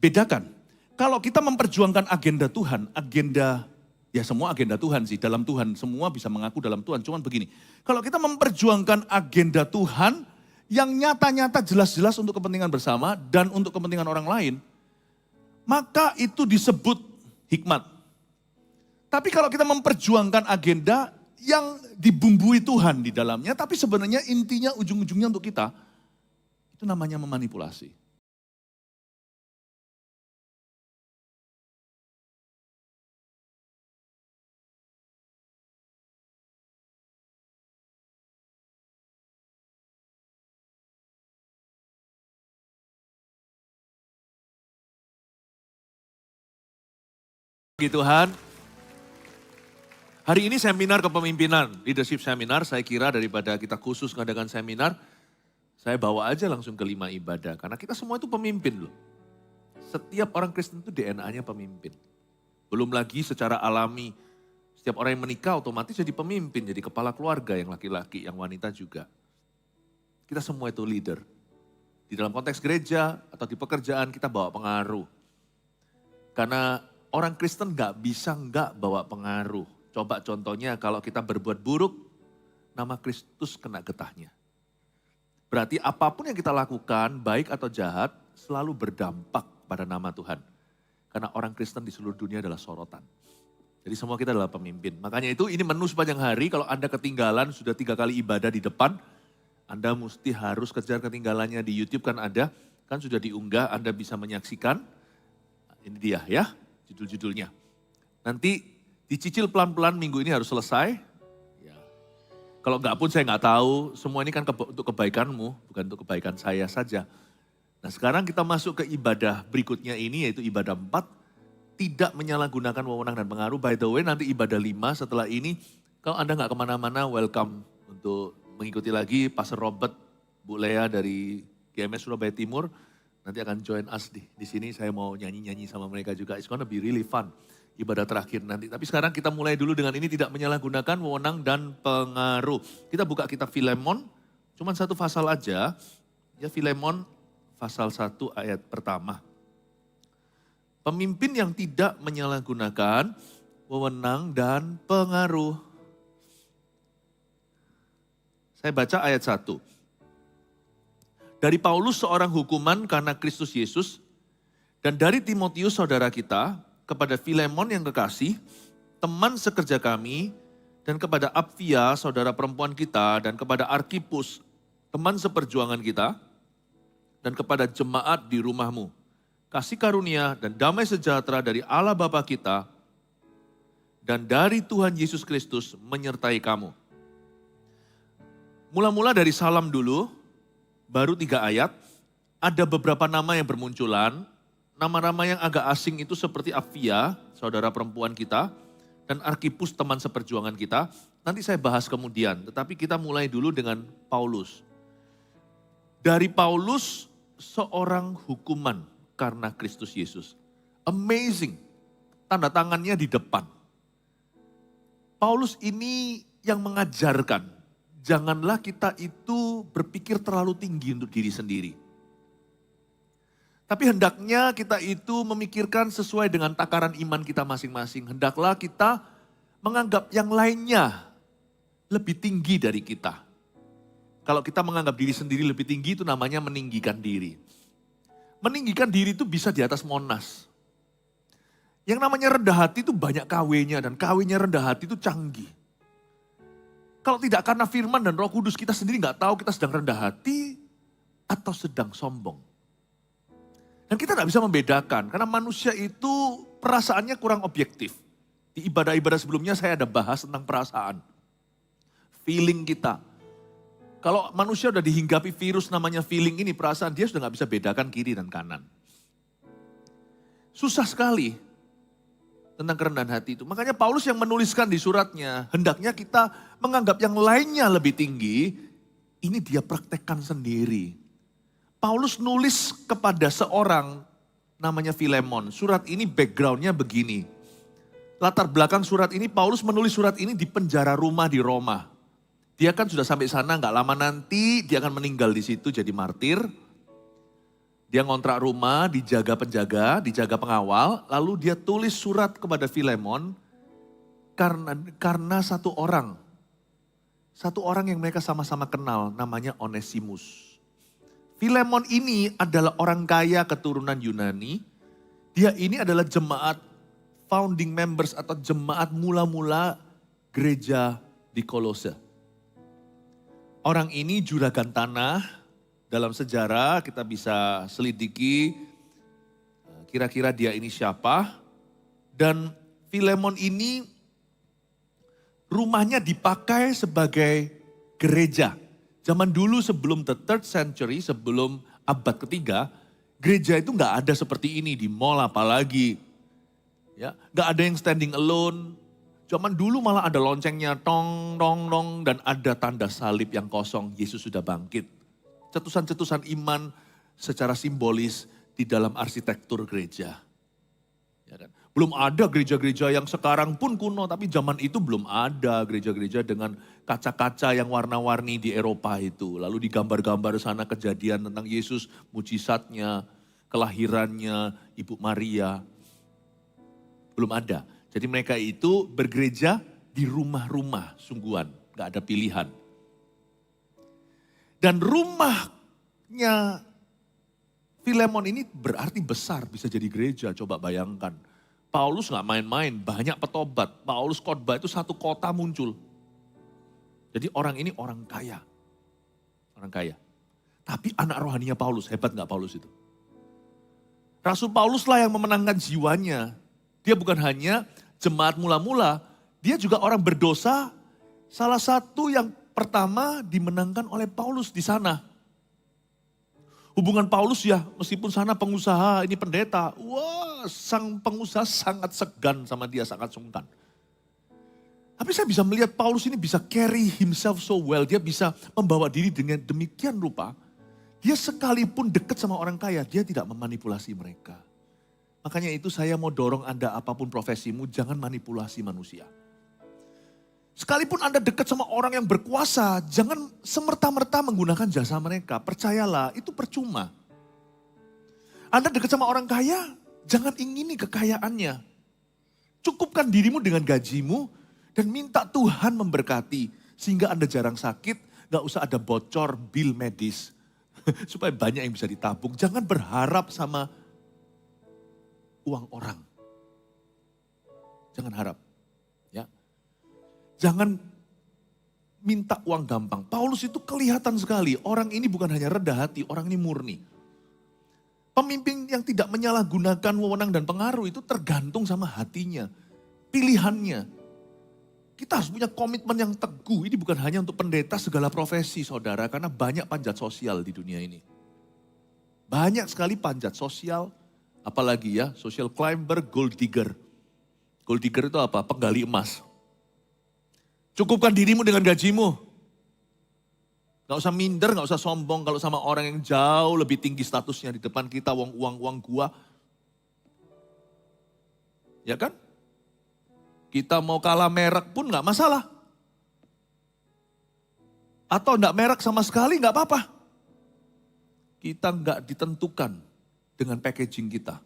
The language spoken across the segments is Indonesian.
Bedakan, kalau kita memperjuangkan agenda Tuhan, ya semua agenda Tuhan sih, dalam Tuhan, semua bisa mengaku dalam Tuhan. Cuman begini, kalau kita memperjuangkan agenda Tuhan yang nyata-nyata jelas-jelas untuk kepentingan bersama dan untuk kepentingan orang lain, maka itu disebut hikmat. Tapi kalau kita memperjuangkan agenda yang dibumbui Tuhan di dalamnya, tapi sebenarnya intinya ujung-ujungnya untuk kita, itu namanya memanipulasi. Tuhan, hari ini seminar kepemimpinan, leadership seminar, saya kira daripada kita khusus ngadakan seminar, saya bawa aja langsung ke 5 ibadah. Karena kita semua itu pemimpin loh. Setiap orang Kristen itu DNA-nya pemimpin. Belum lagi secara alami, setiap orang yang menikah otomatis jadi pemimpin, jadi kepala keluarga yang laki-laki, yang wanita juga. Kita semua itu leader. Di dalam konteks gereja atau di pekerjaan kita bawa pengaruh. Karena orang Kristen gak bisa gak bawa pengaruh. Coba contohnya kalau kita berbuat buruk, nama Kristus kena getahnya. Berarti apapun yang kita lakukan, baik atau jahat, selalu berdampak pada nama Tuhan. Karena orang Kristen di seluruh dunia adalah sorotan. Jadi semua kita adalah pemimpin. Makanya itu ini menu sepanjang hari, kalau Anda ketinggalan sudah 3 kali ibadah di depan, Anda mesti harus kejar ketinggalannya di YouTube kan ada, kan sudah diunggah, Anda bisa menyaksikan. Ini dia ya. Judul-judulnya. Nanti dicicil pelan-pelan minggu ini harus selesai. Ya. Kalau enggak pun saya enggak tahu, semua ini kan untuk kebaikanmu, bukan untuk kebaikan saya saja. Nah sekarang kita masuk ke ibadah berikutnya ini yaitu ibadah 4. Tidak menyalahgunakan wewenang dan pengaruh. By the way nanti ibadah 5 setelah ini, kalau Anda enggak kemana-mana welcome untuk mengikuti lagi Pastor Robert, Bu Lea dari GMS Surabaya Timur. Nanti akan join us di sini, saya mau nyanyi-nyanyi sama mereka juga. It's gonna be really fun, ibadah terakhir nanti. Tapi sekarang kita mulai dulu dengan ini, tidak menyalahgunakan wewenang dan pengaruh. Kita buka kitab Filemon, cuman 1 pasal aja. Ya Filemon pasal 1 ayat pertama. Pemimpin yang tidak menyalahgunakan wewenang dan pengaruh. Saya baca ayat 1. Dari Paulus seorang hukuman karena Kristus Yesus, dan dari Timotius saudara kita, kepada Filemon yang kekasih, teman sekerja kami, dan kepada Apfia saudara perempuan kita, dan kepada Arkipus, teman seperjuangan kita, dan kepada jemaat di rumahmu. Kasih karunia dan damai sejahtera dari Allah Bapa kita, dan dari Tuhan Yesus Kristus menyertai kamu. Mula-mula dari salam dulu, baru 3 ayat, ada beberapa nama yang bermunculan. Nama-nama yang agak asing itu seperti Apfia, saudara perempuan kita, dan Arkipus, teman seperjuangan kita. Nanti saya bahas kemudian, tetapi kita mulai dulu dengan Paulus. Dari Paulus, seorang hukuman karena Kristus Yesus. Amazing, tanda tangannya di depan. Paulus ini yang mengajarkan, janganlah kita itu berpikir terlalu tinggi untuk diri sendiri. Tapi hendaknya kita itu memikirkan sesuai dengan takaran iman kita masing-masing. Hendaklah kita menganggap yang lainnya lebih tinggi dari kita. Kalau kita menganggap diri sendiri lebih tinggi itu namanya meninggikan diri. Meninggikan diri itu bisa di atas Monas. Yang namanya rendah hati itu banyak KW-nya dan KW-nya rendah hati itu canggih. Kalau tidak karena firman dan Roh Kudus kita sendiri nggak tahu kita sedang rendah hati atau sedang sombong. Dan kita nggak bisa membedakan karena manusia itu perasaannya kurang objektif. Di ibadah-ibadah sebelumnya saya ada bahas tentang perasaan. Feeling kita. Kalau manusia udah dihinggapi virus namanya feeling ini, perasaan dia sudah nggak bisa bedakan kiri dan kanan. Susah sekali tentang kerendahan hati itu. Makanya Paulus yang menuliskan di suratnya, hendaknya kita menganggap yang lainnya lebih tinggi, ini dia praktekkan sendiri. Paulus nulis kepada seorang namanya Filemon. Surat ini backgroundnya begini. Latar belakang surat ini, Paulus menulis surat ini di penjara rumah di Roma. Dia kan sudah sampai sana, gak lama nanti dia akan meninggal di situ jadi martir. Dia ngontrak rumah, dijaga penjaga, dijaga pengawal, lalu dia tulis surat kepada Filemon karena satu orang yang mereka sama-sama kenal, namanya Onesimus. Filemon ini adalah orang kaya keturunan Yunani. Dia ini adalah jemaat founding members atau jemaat mula-mula gereja di Kolose. Orang ini juragan tanah. Dalam sejarah kita bisa selidiki kira-kira dia ini siapa. Dan Filemon ini rumahnya dipakai sebagai gereja. Zaman dulu sebelum the third century, sebelum abad ketiga, gereja itu nggak ada seperti ini di mall apalagi. Ya, nggak ada yang standing alone. Zaman dulu malah ada loncengnya tong tong tong dan ada tanda salib yang kosong, Yesus sudah bangkit. Cetusan-cetusan iman secara simbolis di dalam arsitektur gereja. Ya kan? Belum ada gereja-gereja yang sekarang pun kuno, tapi zaman itu belum ada gereja-gereja dengan kaca-kaca yang warna-warni di Eropa itu. Lalu digambar-gambar sana kejadian tentang Yesus, mujizatnya, kelahirannya, Ibu Maria. Belum ada. Jadi mereka itu bergereja di rumah-rumah sungguhan, gak ada pilihan. Dan rumahnya Filemon ini berarti besar, bisa jadi gereja, coba bayangkan. Paulus gak main-main, banyak petobat. Paulus khotbah itu satu kota muncul. Jadi orang ini orang kaya. Orang kaya. Tapi anak rohaninya Paulus, hebat gak Paulus itu? Rasul Paulus lah yang memenangkan jiwanya. Dia bukan hanya jemaat mula-mula, dia juga orang berdosa. Salah satu yang pertama dimenangkan oleh Paulus di sana. Hubungan Paulus ya, meskipun sana pengusaha, ini pendeta. Wah, sang pengusaha sangat segan sama dia, sangat sungkan. Tapi saya bisa melihat Paulus ini bisa carry himself so well. Dia bisa membawa diri dengan demikian rupa. Dia sekalipun dekat sama orang kaya, dia tidak memanipulasi mereka. Makanya itu saya mau dorong Anda apapun profesimu, jangan manipulasi manusia. Sekalipun Anda dekat sama orang yang berkuasa, jangan semerta-merta menggunakan jasa mereka. Percayalah, itu percuma. Anda dekat sama orang kaya, jangan ingini kekayaannya. Cukupkan dirimu dengan gajimu dan minta Tuhan memberkati. Sehingga Anda jarang sakit, gak usah ada bocor bil medis. Supaya banyak yang bisa ditabung. Jangan berharap sama uang orang. Jangan harap. Jangan minta uang gampang. Paulus itu kelihatan sekali, orang ini bukan hanya rendah hati, orang ini murni. Pemimpin yang tidak menyalahgunakan wewenang dan pengaruh itu tergantung sama hatinya, pilihannya. Kita harus punya komitmen yang teguh, ini bukan hanya untuk pendeta segala profesi saudara, karena banyak panjat sosial di dunia ini. Banyak sekali panjat sosial, apalagi ya, social climber, gold digger. Gold digger itu apa? Penggali emas. Cukupkan dirimu dengan gajimu. Gak usah minder, gak usah sombong kalau sama orang yang jauh lebih tinggi statusnya di depan kita, uang gua. Ya kan? Kita mau kalah merek pun gak masalah. Atau gak merek sama sekali gak apa-apa. Kita gak ditentukan dengan packaging kita.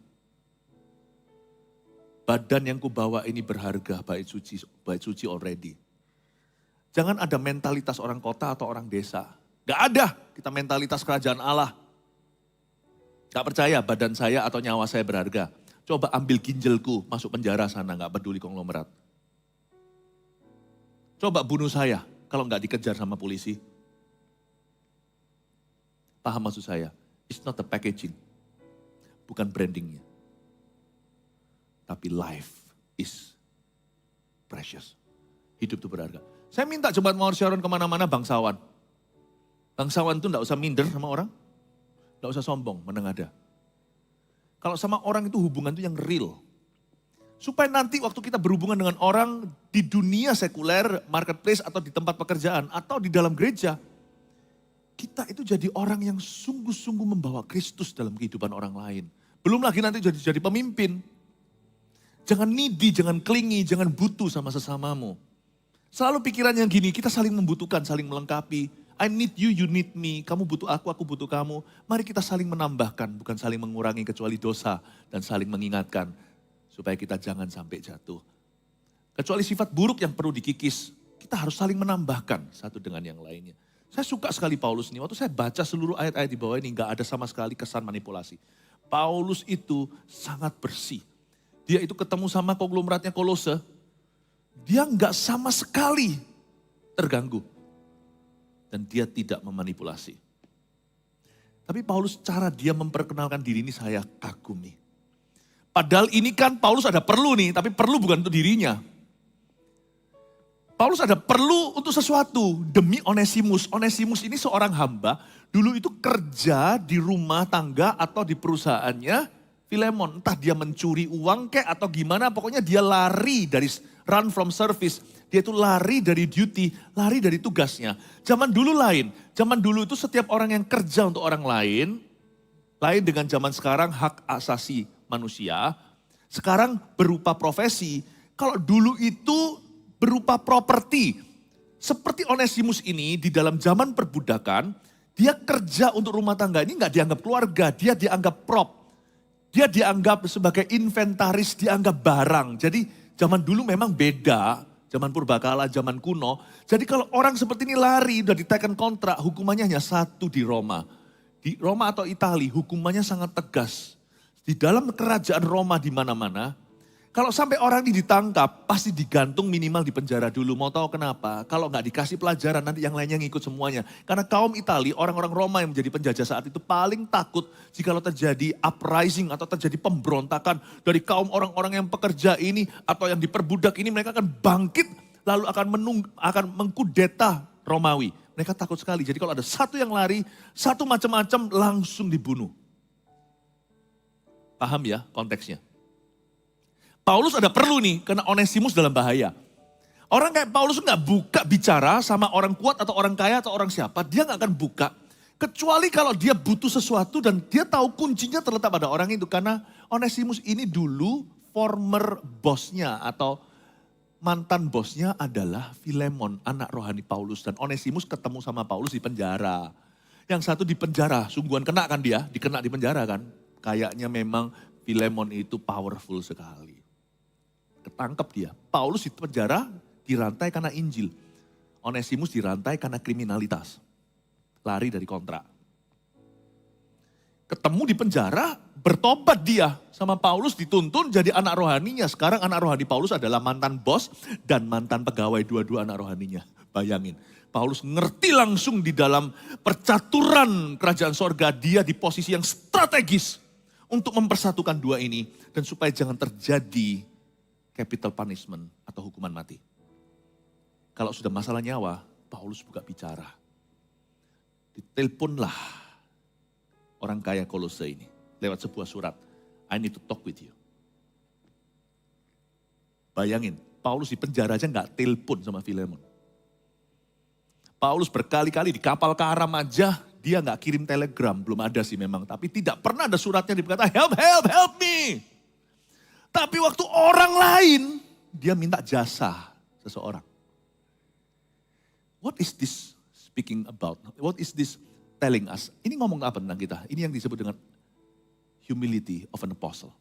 Badan yang kubawa ini berharga, bait suci already. Jangan ada mentalitas orang kota atau orang desa. Gak ada kita mentalitas kerajaan Allah. Gak percaya badan saya atau nyawa saya berharga. Coba ambil ginjalku masuk penjara sana, gak peduli konglomerat. Coba bunuh saya kalau gak dikejar sama polisi. Paham maksud saya? It's not the packaging. Bukan brandingnya. Tapi life is precious. Hidup itu berharga. Saya minta jemaat Mawar Sharon kemana-mana bangsawan. Bangsawan itu enggak usah minder sama orang. Enggak usah sombong, menengada. Kalau sama orang itu hubungan itu yang real. Supaya nanti waktu kita berhubungan dengan orang di dunia sekuler, marketplace atau di tempat pekerjaan atau di dalam gereja. Kita itu jadi orang yang sungguh-sungguh membawa Kristus dalam kehidupan orang lain. Belum lagi nanti jadi pemimpin. Jangan needy, jangan clingy, jangan butuh sama sesamamu. Selalu pikiran yang gini, kita saling membutuhkan, saling melengkapi. I need you, you need me. Kamu butuh aku butuh kamu. Mari kita saling menambahkan, bukan saling mengurangi kecuali dosa. Dan saling mengingatkan supaya kita jangan sampai jatuh. Kecuali sifat buruk yang perlu dikikis, kita harus saling menambahkan satu dengan yang lainnya. Saya suka sekali Paulus ini. Waktu saya baca seluruh ayat-ayat di bawah ini, gak ada sama sekali kesan manipulasi. Paulus itu sangat bersih. Dia itu ketemu sama konglomeratnya Kolose, dia gak sama sekali terganggu. Dan dia tidak memanipulasi. Tapi Paulus cara dia memperkenalkan diri ini saya kagumi. Padahal ini kan Paulus ada perlu nih, tapi perlu bukan untuk dirinya. Paulus ada perlu untuk sesuatu demi Onesimus. Onesimus ini seorang hamba, dulu itu kerja di rumah tangga atau di perusahaannya Filemon. Entah dia mencuri uang kek atau gimana, pokoknya dia lari dari run from service. Dia itu lari dari duty, lari dari tugasnya. Zaman dulu lain. Zaman dulu itu setiap orang yang kerja untuk orang lain dengan zaman sekarang hak asasi manusia. Sekarang berupa profesi. Kalau dulu itu berupa properti. Seperti Onesimus ini di dalam zaman perbudakan, dia kerja untuk rumah tangga ini gak dianggap keluarga, dia dianggap prop. Dia dianggap sebagai inventaris, dianggap barang. Jadi zaman dulu memang beda. Zaman purbakala, zaman kuno. Jadi kalau orang seperti ini lari, udah diteken kontrak, hukumannya hanya satu di Roma. Di Roma atau Italia, hukumannya sangat tegas. Di dalam kerajaan Roma di mana-mana, kalau sampai orang ini ditangkap, pasti digantung minimal di penjara dulu. Mau tahu kenapa? Kalau nggak dikasih pelajaran, nanti yang lainnya ngikut semuanya. Karena kaum Italia, orang-orang Roma yang menjadi penjajah saat itu paling takut jika terjadi uprising atau terjadi pemberontakan dari kaum orang-orang yang pekerja ini atau yang diperbudak ini, mereka akan bangkit lalu akan mengkudeta Romawi. Mereka takut sekali. Jadi kalau ada satu yang lari, satu macam-macam langsung dibunuh. Paham ya konteksnya? Paulus ada perlu nih, karena Onesimus dalam bahaya. Orang kayak Paulus nggak buka bicara sama orang kuat atau orang kaya atau orang siapa, dia nggak akan buka. Kecuali kalau dia butuh sesuatu dan dia tahu kuncinya terletak pada orang itu. Karena Onesimus ini dulu former bosnya atau mantan bosnya adalah Filemon, anak rohani Paulus. Dan Onesimus ketemu sama Paulus di penjara. Yang satu di penjara, sungguhan kena kan dia, dikena di penjara kan. Kayaknya memang Filemon itu powerful sekali. Ketangkep dia. Paulus di penjara dirantai karena Injil. Onesimus dirantai karena kriminalitas. Lari dari kontrak. Ketemu di penjara, bertobat dia. Sama Paulus dituntun jadi anak rohaninya. Sekarang anak rohani Paulus adalah mantan bos dan mantan pegawai, dua-dua anak rohaninya. Bayangin. Paulus ngerti langsung di dalam percaturan kerajaan sorga. Dia di posisi yang strategis untuk mempersatukan dua ini. Dan supaya jangan terjadi capital punishment atau hukuman mati. Kalau sudah masalah nyawa, Paulus buka bicara. Diteleponlah orang kaya Kolose ini lewat sebuah surat. I need to talk with you. Bayangin, Paulus di penjara aja nggak telepon sama Filemon. Paulus berkali-kali di kapal karam aja, dia nggak kirim telegram, belum ada sih memang. Tapi tidak pernah ada suratnya berkata, help me. Tapi waktu orang lain, dia minta jasa seseorang. What is this speaking about? What is this telling us? Ini ngomong apa tentang kita? Ini yang disebut dengan humility of an apostle.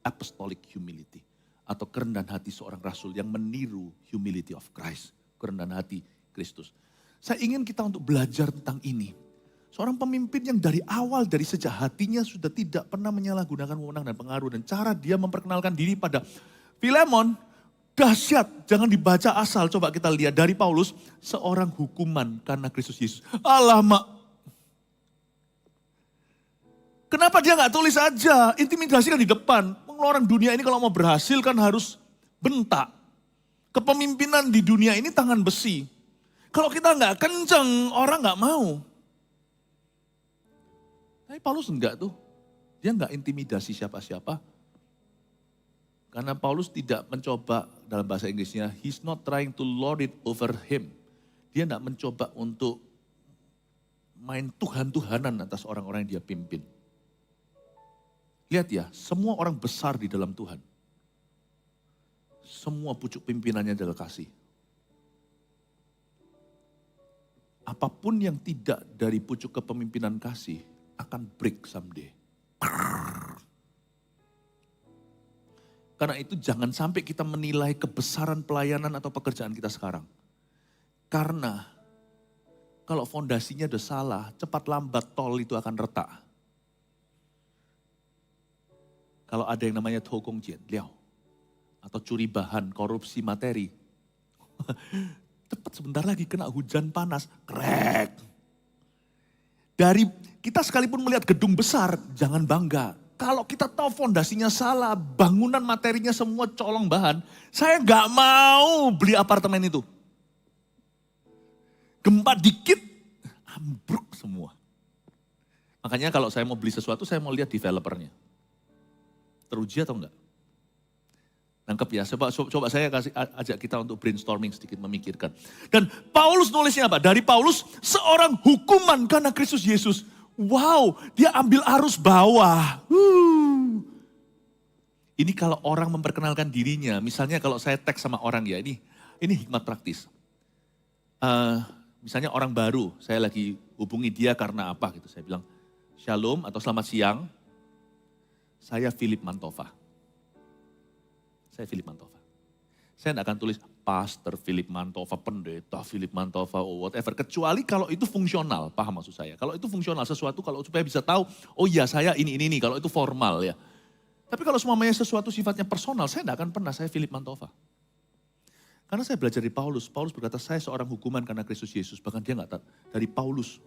Apostolic humility. Atau kerendahan hati seorang rasul yang meniru humility of Christ. Kerendahan hati Kristus. Saya ingin kita untuk belajar tentang ini. Seorang pemimpin yang dari awal, dari sejak hatinya sudah tidak pernah menyalahgunakan wewenang dan pengaruh. Dan cara dia memperkenalkan diri pada Filemon, dahsyat. Jangan dibaca asal, coba kita lihat dari Paulus. Seorang hukuman karena Kristus Yesus. Alamak. Kenapa dia gak tulis aja? Intimidasi kan di depan. Orang dunia ini kalau mau berhasil kan harus bentak. Kepemimpinan di dunia ini tangan besi. Kalau kita gak kenceng, orang gak mau. Tapi Paulus enggak tuh. Dia enggak intimidasi siapa-siapa. Karena Paulus tidak mencoba dalam bahasa Inggrisnya, he's not trying to lord it over him. Dia enggak mencoba untuk main Tuhan-Tuhanan atas orang-orang yang dia pimpin. Lihat ya, semua orang besar di dalam Tuhan. Semua pucuk pimpinannya adalah kasih. apapun yang tidak dari pucuk kepemimpinan kasih akan break someday. Karena itu jangan sampai kita menilai kebesaran pelayanan atau pekerjaan kita sekarang. Karena kalau fondasinya udah salah, cepat lambat tol itu akan retak. Kalau ada yang namanya thokong jian liao, atau curi bahan, korupsi materi, cepat sebentar lagi kena hujan panas, krek. Dari kita sekalipun melihat gedung besar, jangan bangga. Kalau kita tahu fondasinya salah, bangunan materinya semua colong bahan, saya nggak mau beli apartemen itu. Gempa dikit, ambruk semua. Makanya kalau saya mau beli sesuatu, saya mau lihat developernya. Teruji atau enggak? Nangkep ya, coba saya ajak kita untuk brainstorming sedikit, memikirkan. Dan Paulus nulisnya apa? Dari Paulus, seorang hukuman karena Kristus Yesus. Wow, dia ambil arus bawah. Ini kalau orang memperkenalkan dirinya, misalnya kalau saya teks sama orang ya, ini hikmat praktis. Misalnya orang baru, saya lagi hubungi dia karena apa gitu. Saya bilang, Shalom atau selamat siang, saya Philip Mantova. Saya Philip Mantova. Saya tidak akan tulis Pastor Philip Mantova, Pendeta Philip Mantova, whatever. Kecuali kalau itu fungsional, paham maksud saya. Kalau itu fungsional sesuatu, kalau supaya bisa tahu, oh iya saya ini, kalau itu formal ya. Tapi kalau semuanya sesuatu sifatnya personal, saya tidak akan pernah, saya Philip Mantova. Karena saya belajar dari Paulus. Paulus berkata, saya seorang hukuman karena Kristus Yesus. Bahkan dia nggak tahu, dari Paulus.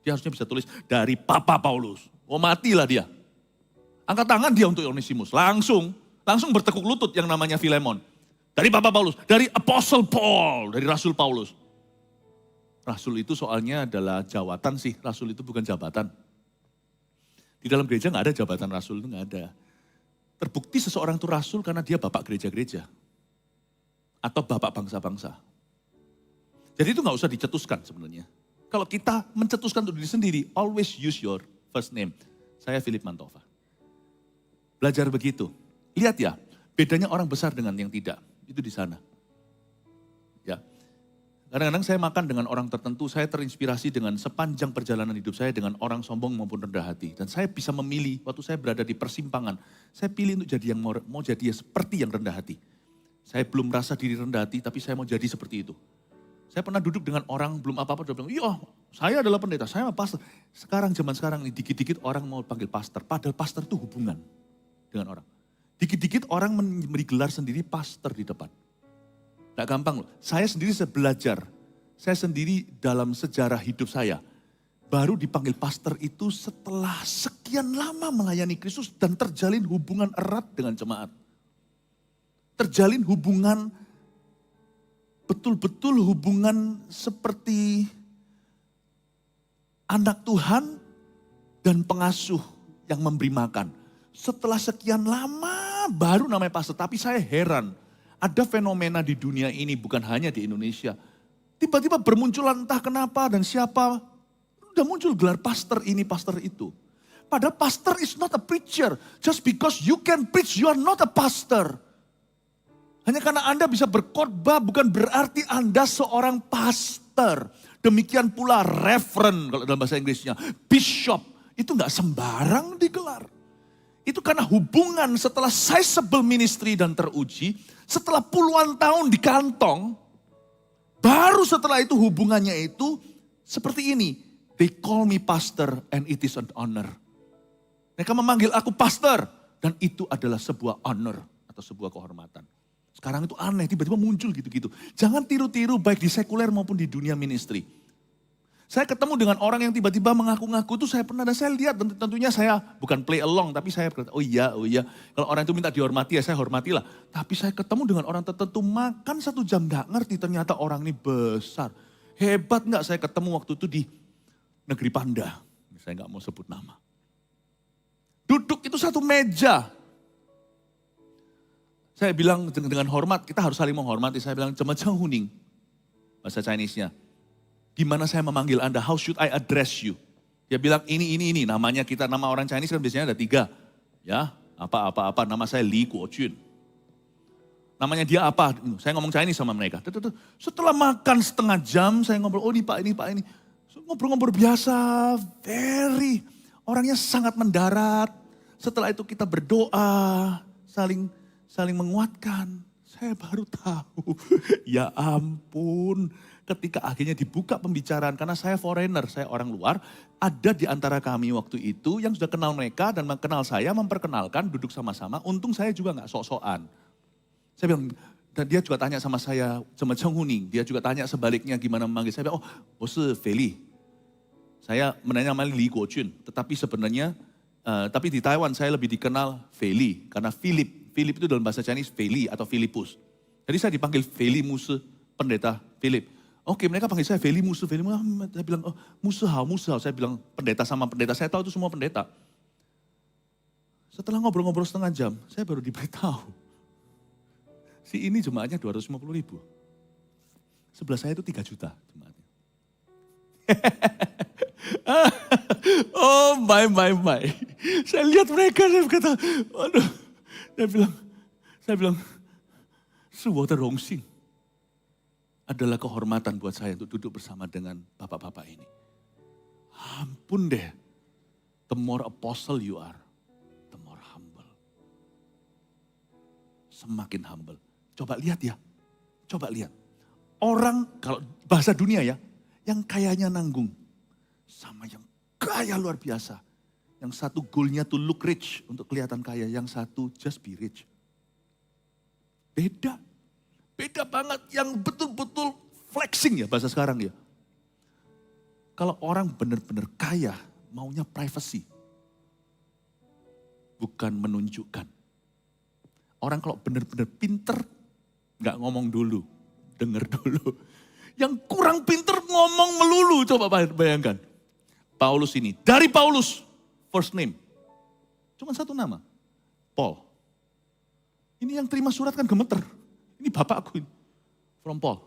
Dia harusnya bisa tulis, dari Papa Paulus. Oh matilah dia. Angkat tangan dia untuk Onesimus. Langsung bertekuk lutut yang namanya Filemon. Dari Papa Paulus, dari Apostle Paul, dari Rasul Paulus. Rasul itu soalnya adalah jawatan sih, Rasul itu bukan jabatan. Di dalam gereja nggak ada jabatan Rasul, itu nggak ada. Terbukti seseorang itu Rasul karena dia bapak gereja-gereja. Atau bapak bangsa-bangsa. Jadi itu nggak usah dicetuskan sebenarnya. Kalau kita mencetuskan untuk diri sendiri, always use your first name. Saya Philip Mantova. Belajar begitu. Lihat ya, bedanya orang besar dengan yang tidak. Itu di sana. Ya. Kadang-kadang saya makan dengan orang tertentu, saya terinspirasi dengan sepanjang perjalanan hidup saya dengan orang sombong maupun rendah hati. Dan saya bisa memilih, waktu saya berada di persimpangan, saya pilih untuk jadi yang mau jadi seperti yang rendah hati. Saya belum merasa diri rendah hati, tapi saya mau jadi seperti itu. Saya pernah duduk dengan orang belum apa-apa, dia bilang, iya saya adalah pendeta, saya pastor. Zaman sekarang ini dikit-dikit orang mau panggil pastor, padahal pastor itu hubungan dengan orang. Dikit-dikit orang memberi gelar sendiri pastor di depan. Gak gampang loh. Saya sendiri belajar. Saya sendiri dalam sejarah hidup saya. Baru dipanggil pastor itu setelah sekian lama melayani Kristus dan terjalin hubungan erat dengan jemaat. Terjalin hubungan, betul-betul hubungan seperti anak Tuhan dan pengasuh yang memberi makan. Setelah sekian lama baru namanya pastor, tapi saya heran. Ada fenomena di dunia ini, bukan hanya di Indonesia. Tiba-tiba bermunculan entah kenapa dan siapa, udah muncul gelar pastor ini, pastor itu. Padahal pastor is not a preacher. Just because you can preach, you are not a pastor. Hanya karena Anda bisa berkhotbah bukan berarti Anda seorang pastor. Demikian pula reverend, kalau dalam bahasa Inggrisnya, bishop. Itu gak sembarang digelar. Itu karena hubungan setelah sizable ministry dan teruji, setelah puluhan tahun di kantong, baru setelah itu hubungannya itu seperti ini. They call me pastor and it is an honor. Mereka memanggil aku pastor dan itu adalah sebuah honor atau sebuah kehormatan. Sekarang itu aneh, tiba-tiba muncul gitu-gitu. Jangan tiru-tiru baik di sekuler maupun di dunia ministry. Saya ketemu dengan orang yang tiba-tiba mengaku-ngaku itu saya pernah dan saya lihat tentunya saya bukan play along tapi saya berkata oh iya. Kalau orang itu minta dihormati ya saya hormatilah. Tapi saya ketemu dengan orang tertentu makan 1 jam gak ngerti ternyata orang ini besar. Hebat gak saya ketemu waktu itu di negeri Panda. Saya gak mau sebut nama. Duduk itu satu meja. Saya bilang dengan hormat kita harus saling menghormati. Saya bilang cuma huning. Bahasa Chinese-nya. Gimana saya memanggil Anda? How should I address you? Dia bilang ini. Namanya kita, nama orang Chinese kan biasanya ada 3. Ya, apa. Nama saya Li Guojun. namanya dia apa? Saya ngomong Chinese sama mereka. Setelah makan setengah jam, saya ngobrol, oh ini Pak, ini. Ngobrol-ngobrol biasa, orangnya sangat mendarat. Setelah itu kita berdoa, saling menguatkan. Saya baru tahu, ya ampun. Ketika akhirnya dibuka pembicaraan, karena saya foreigner, saya orang luar, ada di antara kami waktu itu yang sudah kenal mereka dan mengenal saya, memperkenalkan, duduk sama-sama. Untung saya juga gak sok-sokan. Saya bilang, dan dia juga tanya sama saya, sama Cheng Huning, dia juga tanya sebaliknya gimana memanggil. Saya bilang, oh Feli. Saya menanya nama Li Guojun, tetapi sebenarnya, tapi di Taiwan saya lebih dikenal Feli, karena Philip itu dalam bahasa Chinese Feli atau Filipus. Jadi saya dipanggil Feli Muse, pendeta Philip. Oke, mereka panggil saya Feli Muse. Saya bilang, oh Muse hao. Saya bilang pendeta sama pendeta, saya tahu itu semua pendeta. Setelah ngobrol-ngobrol setengah jam, saya baru diberitahu. Si ini jemaatnya 250.000. Sebelah saya itu 3 juta jemaatnya. Oh my. Saya lihat mereka, saya berkata, waduh. Saya bilang, sebuah terungsing adalah kehormatan buat saya untuk duduk bersama dengan bapak-bapak ini. Ampun deh, the more apostle you are, the more humble. Semakin humble. Coba lihat ya, Orang, kalau bahasa dunia ya, yang kayanya nanggung. Sama yang kaya luar biasa. Yang satu goalnya to look rich, untuk kelihatan kaya. Yang satu just be rich. Beda banget, yang betul-betul flexing ya bahasa sekarang ya. Kalau orang benar-benar kaya, maunya privacy. Bukan menunjukkan. Orang kalau benar-benar pinter, nggak ngomong dulu, denger dulu. Yang kurang pinter ngomong melulu, coba bayangkan. Paulus ini, dari Paulus, first name. Cuma satu nama, Paul. Ini yang terima surat kan gemeter. Ini bapakku ini. From Paul.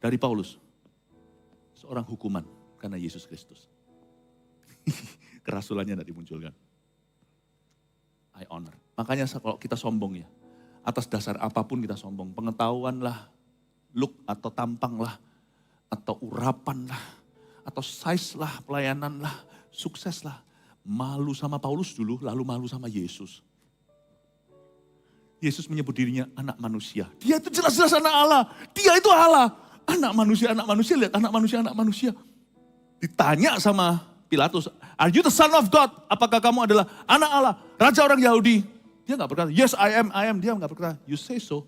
Dari Paulus. Seorang hukuman karena Yesus Kristus. Kerasulannya tidak dimunculkan. I honor. Makanya kalau kita sombong ya. Atas dasar apapun kita sombong. Pengetahuan lah. Look atau tampang lah. Atau urapan lah. Atau size lah. Pelayanan lah. Sukses lah. Malu sama Paulus dulu. Lalu malu sama Yesus. Yesus menyebut dirinya anak manusia. Dia itu jelas-jelas anak Allah. Dia itu Allah. Anak manusia, lihat anak manusia. Ditanya sama Pilatus, are you the son of God? Apakah kamu adalah anak Allah? Raja orang Yahudi. Dia gak berkata, yes I am. Dia gak berkata, you say so.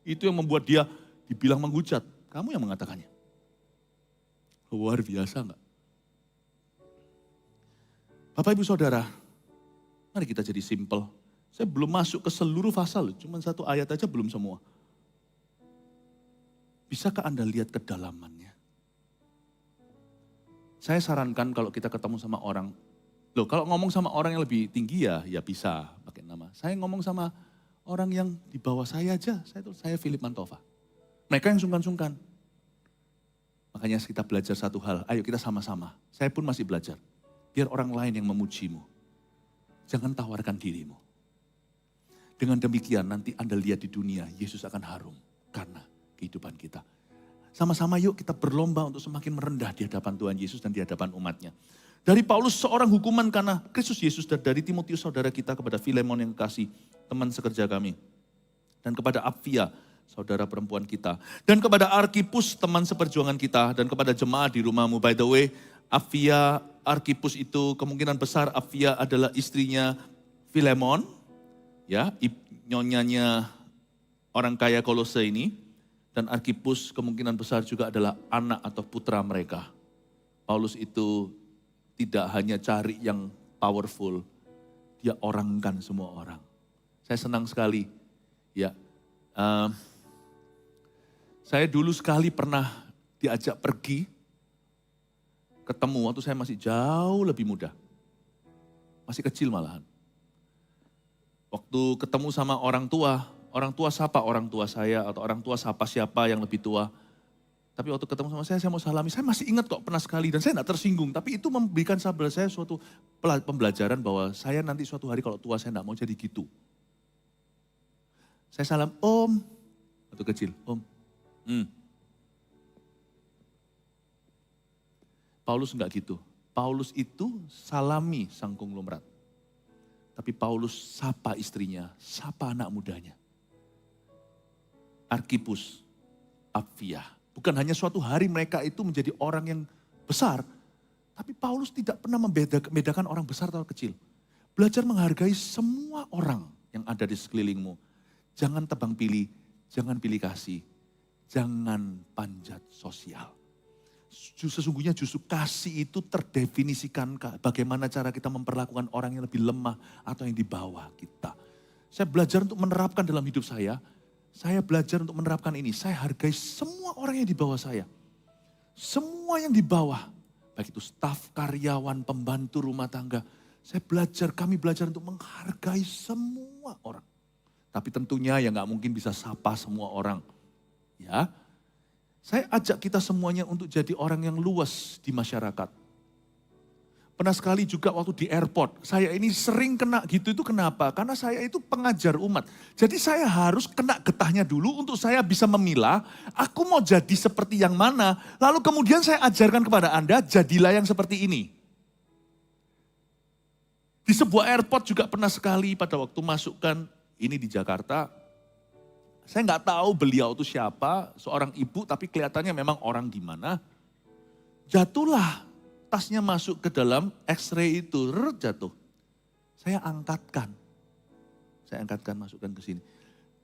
Itu yang membuat dia dibilang menghujat. Kamu yang mengatakannya. Luar biasa gak? Bapak Ibu Saudara, mari kita jadi simple. Saya belum masuk ke seluruh pasal, cuma satu ayat aja belum semua. Bisakah Anda lihat kedalamannya? Saya sarankan kalau kita ketemu sama orang, kalau ngomong sama orang yang lebih tinggi ya bisa pakai nama. Saya ngomong sama orang yang di bawah saya aja, saya Philip Mantova. Mereka yang sungkan-sungkan. Makanya kita belajar satu hal, ayo kita sama-sama. Saya pun masih belajar. Biar orang lain yang memujimu. Jangan tawarkan dirimu. Dengan demikian nanti Anda lihat di dunia, Yesus akan harum karena kehidupan kita. Sama-sama yuk kita berlomba untuk semakin merendah di hadapan Tuhan Yesus dan di hadapan umatnya. Dari Paulus seorang hukuman karena Kristus Yesus, dan dari Timotius saudara kita kepada Filemon yang kasih teman sekerja kami. Dan kepada Apfia saudara perempuan kita. Dan kepada Arkipus teman seperjuangan kita. Dan kepada jemaat di rumahmu. By the way, Apfia, Arkipus itu kemungkinan besar Apfia adalah istrinya Filemon. Ya, nyonyanya orang kaya Kolose ini, dan Arkipus kemungkinan besar juga adalah anak atau putra mereka. Paulus itu tidak hanya cari yang powerful, dia orangkan semua orang. Saya senang sekali, ya. Saya dulu sekali pernah diajak pergi, ketemu waktu saya masih jauh lebih muda, masih kecil malahan. Waktu ketemu sama orang tua sapa orang tua saya atau orang tua sapa siapa yang lebih tua. Tapi waktu ketemu sama saya mau salami. Saya masih ingat kok pernah sekali dan saya tidak tersinggung. Tapi itu memberikan sabar saya suatu pembelajaran bahwa saya nanti suatu hari kalau tua saya tidak mau jadi gitu. Saya salam, Om. Waktu kecil, Om. Paulus enggak gitu. Paulus itu salami sang konglomerat. Tapi Paulus sapa istrinya, sapa anak mudanya. Arkipus, Apfia. Bukan hanya suatu hari mereka itu menjadi orang yang besar, tapi Paulus tidak pernah membedakan orang besar atau kecil. Belajar menghargai semua orang yang ada di sekelilingmu. Jangan tebang pilih, jangan pilih kasih, jangan panjat sosial. Sesungguhnya justru kasih itu terdefinisikan bagaimana cara kita memperlakukan orang yang lebih lemah atau yang di bawah kita. Saya belajar untuk menerapkan dalam hidup saya belajar untuk menerapkan ini. Saya hargai semua orang yang di bawah saya. Semua yang di bawah, baik itu staf, karyawan, pembantu rumah tangga. Kami belajar untuk menghargai semua orang. Tapi tentunya ya gak mungkin bisa sapa semua orang. Ya, saya ajak kita semuanya untuk jadi orang yang luas di masyarakat. Pernah sekali juga waktu di airport, saya ini sering kena gitu, itu kenapa? Karena saya itu pengajar umat. Jadi saya harus kena getahnya dulu untuk saya bisa memilah, aku mau jadi seperti yang mana, lalu kemudian saya ajarkan kepada Anda, jadilah yang seperti ini. Di sebuah airport juga pernah sekali pada waktu masukkan, ini di Jakarta, saya nggak tahu beliau itu siapa, seorang ibu tapi kelihatannya memang orang di mana. Jatuhlah tasnya masuk ke dalam X-ray itu, jatuh. Saya angkatkan, masukkan ke sini.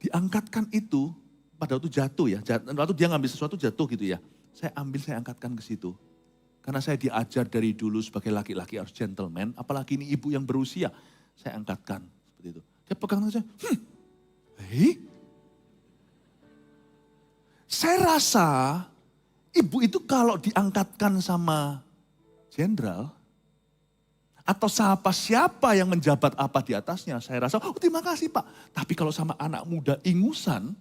Diangkatkan itu, pada waktu jatuh ya, waktu dia ngambil sesuatu jatuh gitu ya. Saya angkatkan ke situ. Karena saya diajar dari dulu sebagai laki-laki harus gentleman, apalagi ini ibu yang berusia. Saya angkatkan, seperti itu. Dia pegang tangan saya, Saya rasa ibu itu kalau diangkatkan sama jenderal, atau siapa yang menjabat apa di atasnya, saya rasa, oh terima kasih Pak. Tapi kalau sama anak muda ingusan,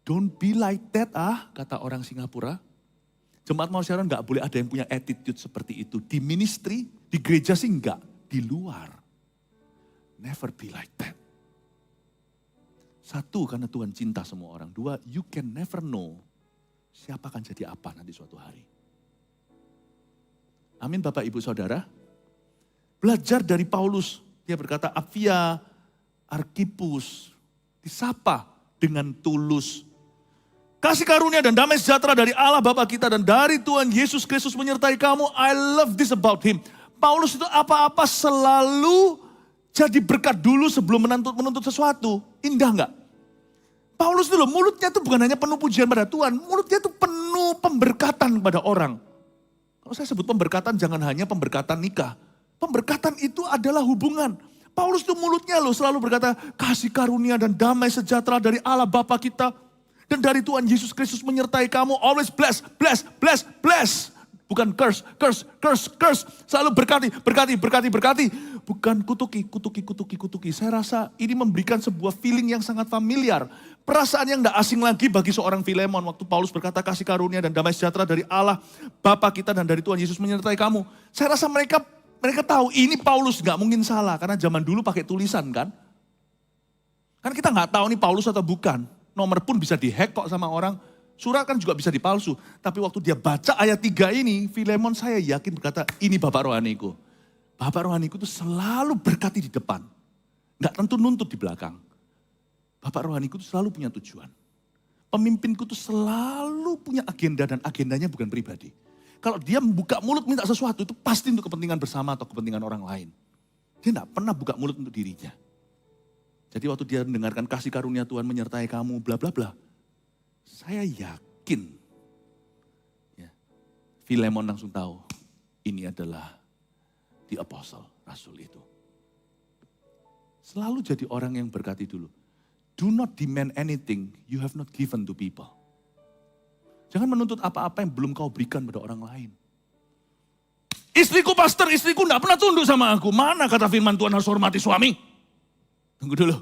don't be like that kata orang Singapura. Jemaat Mount Sharon gak boleh ada yang punya attitude seperti itu. Di ministry, di gereja sih enggak, di luar. Never be like that. Satu, karena Tuhan cinta semua orang. Dua, you can never know siapa akan jadi apa nanti suatu hari. Amin Bapak Ibu Saudara. Belajar dari Paulus. Dia berkata, Apfia, Arkipus, disapa dengan tulus. Kasih karunia dan damai sejahtera dari Allah Bapa kita dan dari Tuhan Yesus Kristus menyertai kamu. I love this about him. Paulus itu apa-apa selalu jadi berkat dulu sebelum menuntut sesuatu. Indah enggak? Paulus itu loh, mulutnya itu bukan hanya penuh pujian pada Tuhan, mulutnya itu penuh pemberkatan kepada orang. Kalau saya sebut pemberkatan, jangan hanya pemberkatan nikah. Pemberkatan itu adalah hubungan. Paulus itu mulutnya loh selalu berkata, kasih karunia dan damai sejahtera dari Allah Bapa kita. Dan dari Tuhan Yesus Kristus menyertai kamu, always bless, bless, bless, bless. Bukan curse, curse, curse, curse. Selalu berkati, berkati, berkati, berkati. Bukan kutuki, kutuki, kutuki, kutuki. Saya rasa ini memberikan sebuah feeling yang sangat familiar. Perasaan yang tidak asing lagi bagi seorang Filemon. Waktu Paulus berkata kasih karunia dan damai sejahtera dari Allah, Bapa kita dan dari Tuhan Yesus menyertai kamu. Saya rasa mereka tahu ini Paulus gak mungkin salah. Karena zaman dulu pakai tulisan kan. Kan kita gak tahu ini Paulus atau bukan. Nomor pun bisa dihack kok sama orang. Surat kan juga bisa dipalsu. Tapi waktu dia baca ayat 3 ini, Filemon saya yakin berkata, ini Bapak rohaniku. Bapak rohaniku itu selalu berkati di depan. Gak tentu nuntut di belakang. Bapak rohaniku itu selalu punya tujuan. Pemimpinku itu selalu punya agenda dan agendanya bukan pribadi. Kalau dia membuka mulut minta sesuatu itu pasti untuk kepentingan bersama atau kepentingan orang lain. Dia gak pernah buka mulut untuk dirinya. Jadi waktu dia mendengarkan kasih karunia Tuhan menyertai kamu, bla bla bla. Saya yakin, ya, Filemon langsung tahu ini adalah the apostle, rasul itu. Selalu jadi orang yang berkati dulu. Do not demand anything you have not given to people. Jangan menuntut apa-apa yang belum kau berikan pada orang lain. Istriku pastor, istriku gak pernah tunduk sama aku. Mana kata firman Tuhan harus hormati suami? Tunggu dulu.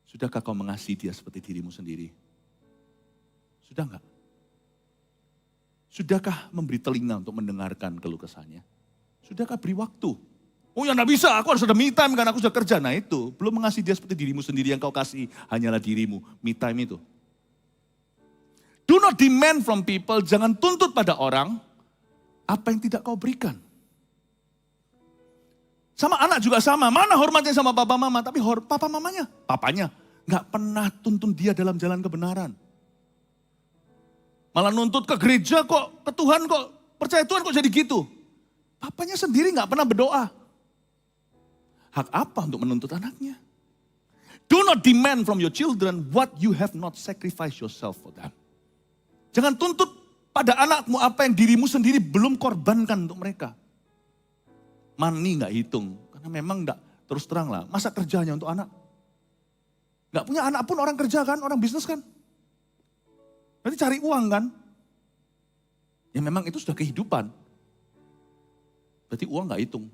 Sudahkah kau mengasihi dia seperti dirimu sendiri? Sudah enggak? Sudahkah memberi telinga untuk mendengarkan keluh kesahnya? Sudahkah beri waktu Oh ya enggak bisa, aku harus ada me time karena aku sudah kerja. Nah itu, belum mengasihi dia seperti dirimu sendiri, yang kau kasih hanyalah dirimu. Me time itu. Do not demand from people, jangan tuntut pada orang apa yang tidak kau berikan. Sama anak juga sama, mana hormatnya sama papa mama, tapi papa mamanya, papanya nggak pernah tuntun dia dalam jalan kebenaran. Malah nuntut ke gereja kok, ke Tuhan kok, percaya Tuhan kok jadi gitu. Papanya sendiri nggak pernah berdoa. Hak apa untuk menuntut anaknya? Do not demand from your children what you have not sacrificed yourself for them. Jangan tuntut pada anakmu apa yang dirimu sendiri belum korbankan untuk mereka. Money nggak hitung, karena memang nggak, terus terang lah, masa kerjanya untuk anak? Nggak punya anak pun orang kerja kan, orang bisnis kan? Berarti cari uang kan? Ya memang itu sudah kehidupan. Berarti uang nggak hitung.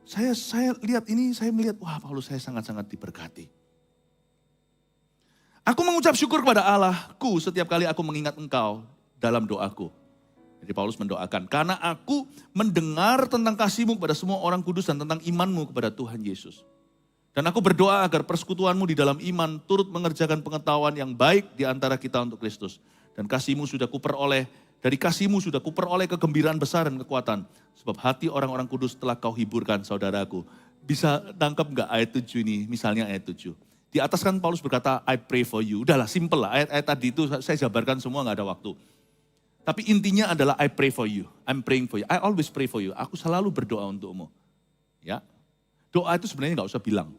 Saya lihat ini, saya melihat, wah Paulus saya sangat-sangat diberkati. Aku mengucap syukur kepada Allahku setiap kali aku mengingat engkau dalam doaku. Jadi Paulus mendoakan, karena aku mendengar tentang kasih-Mu kepada semua orang kudus dan tentang iman-Mu kepada Tuhan Yesus. Dan aku berdoa agar persekutuan-Mu di dalam iman turut mengerjakan pengetahuan yang baik di antara kita untuk Kristus. Dan kasih-Mu sudah kuperoleh, dari kasih-Mu sudah kuperoleh kegembiraan besar dan kekuatan. Sebab hati orang-orang kudus telah kau hiburkan saudaraku. Bisa tangkap enggak ayat 7 ini, misalnya ayat 7. Di atas kan Paulus berkata, I pray for you. Udahlah simple lah, ayat-ayat tadi itu saya jabarkan semua enggak ada waktu. Tapi intinya adalah I pray for you. I'm praying for you. I always pray for you. Aku selalu berdoa untukmu. Ya. Doa itu sebenarnya enggak usah bilang.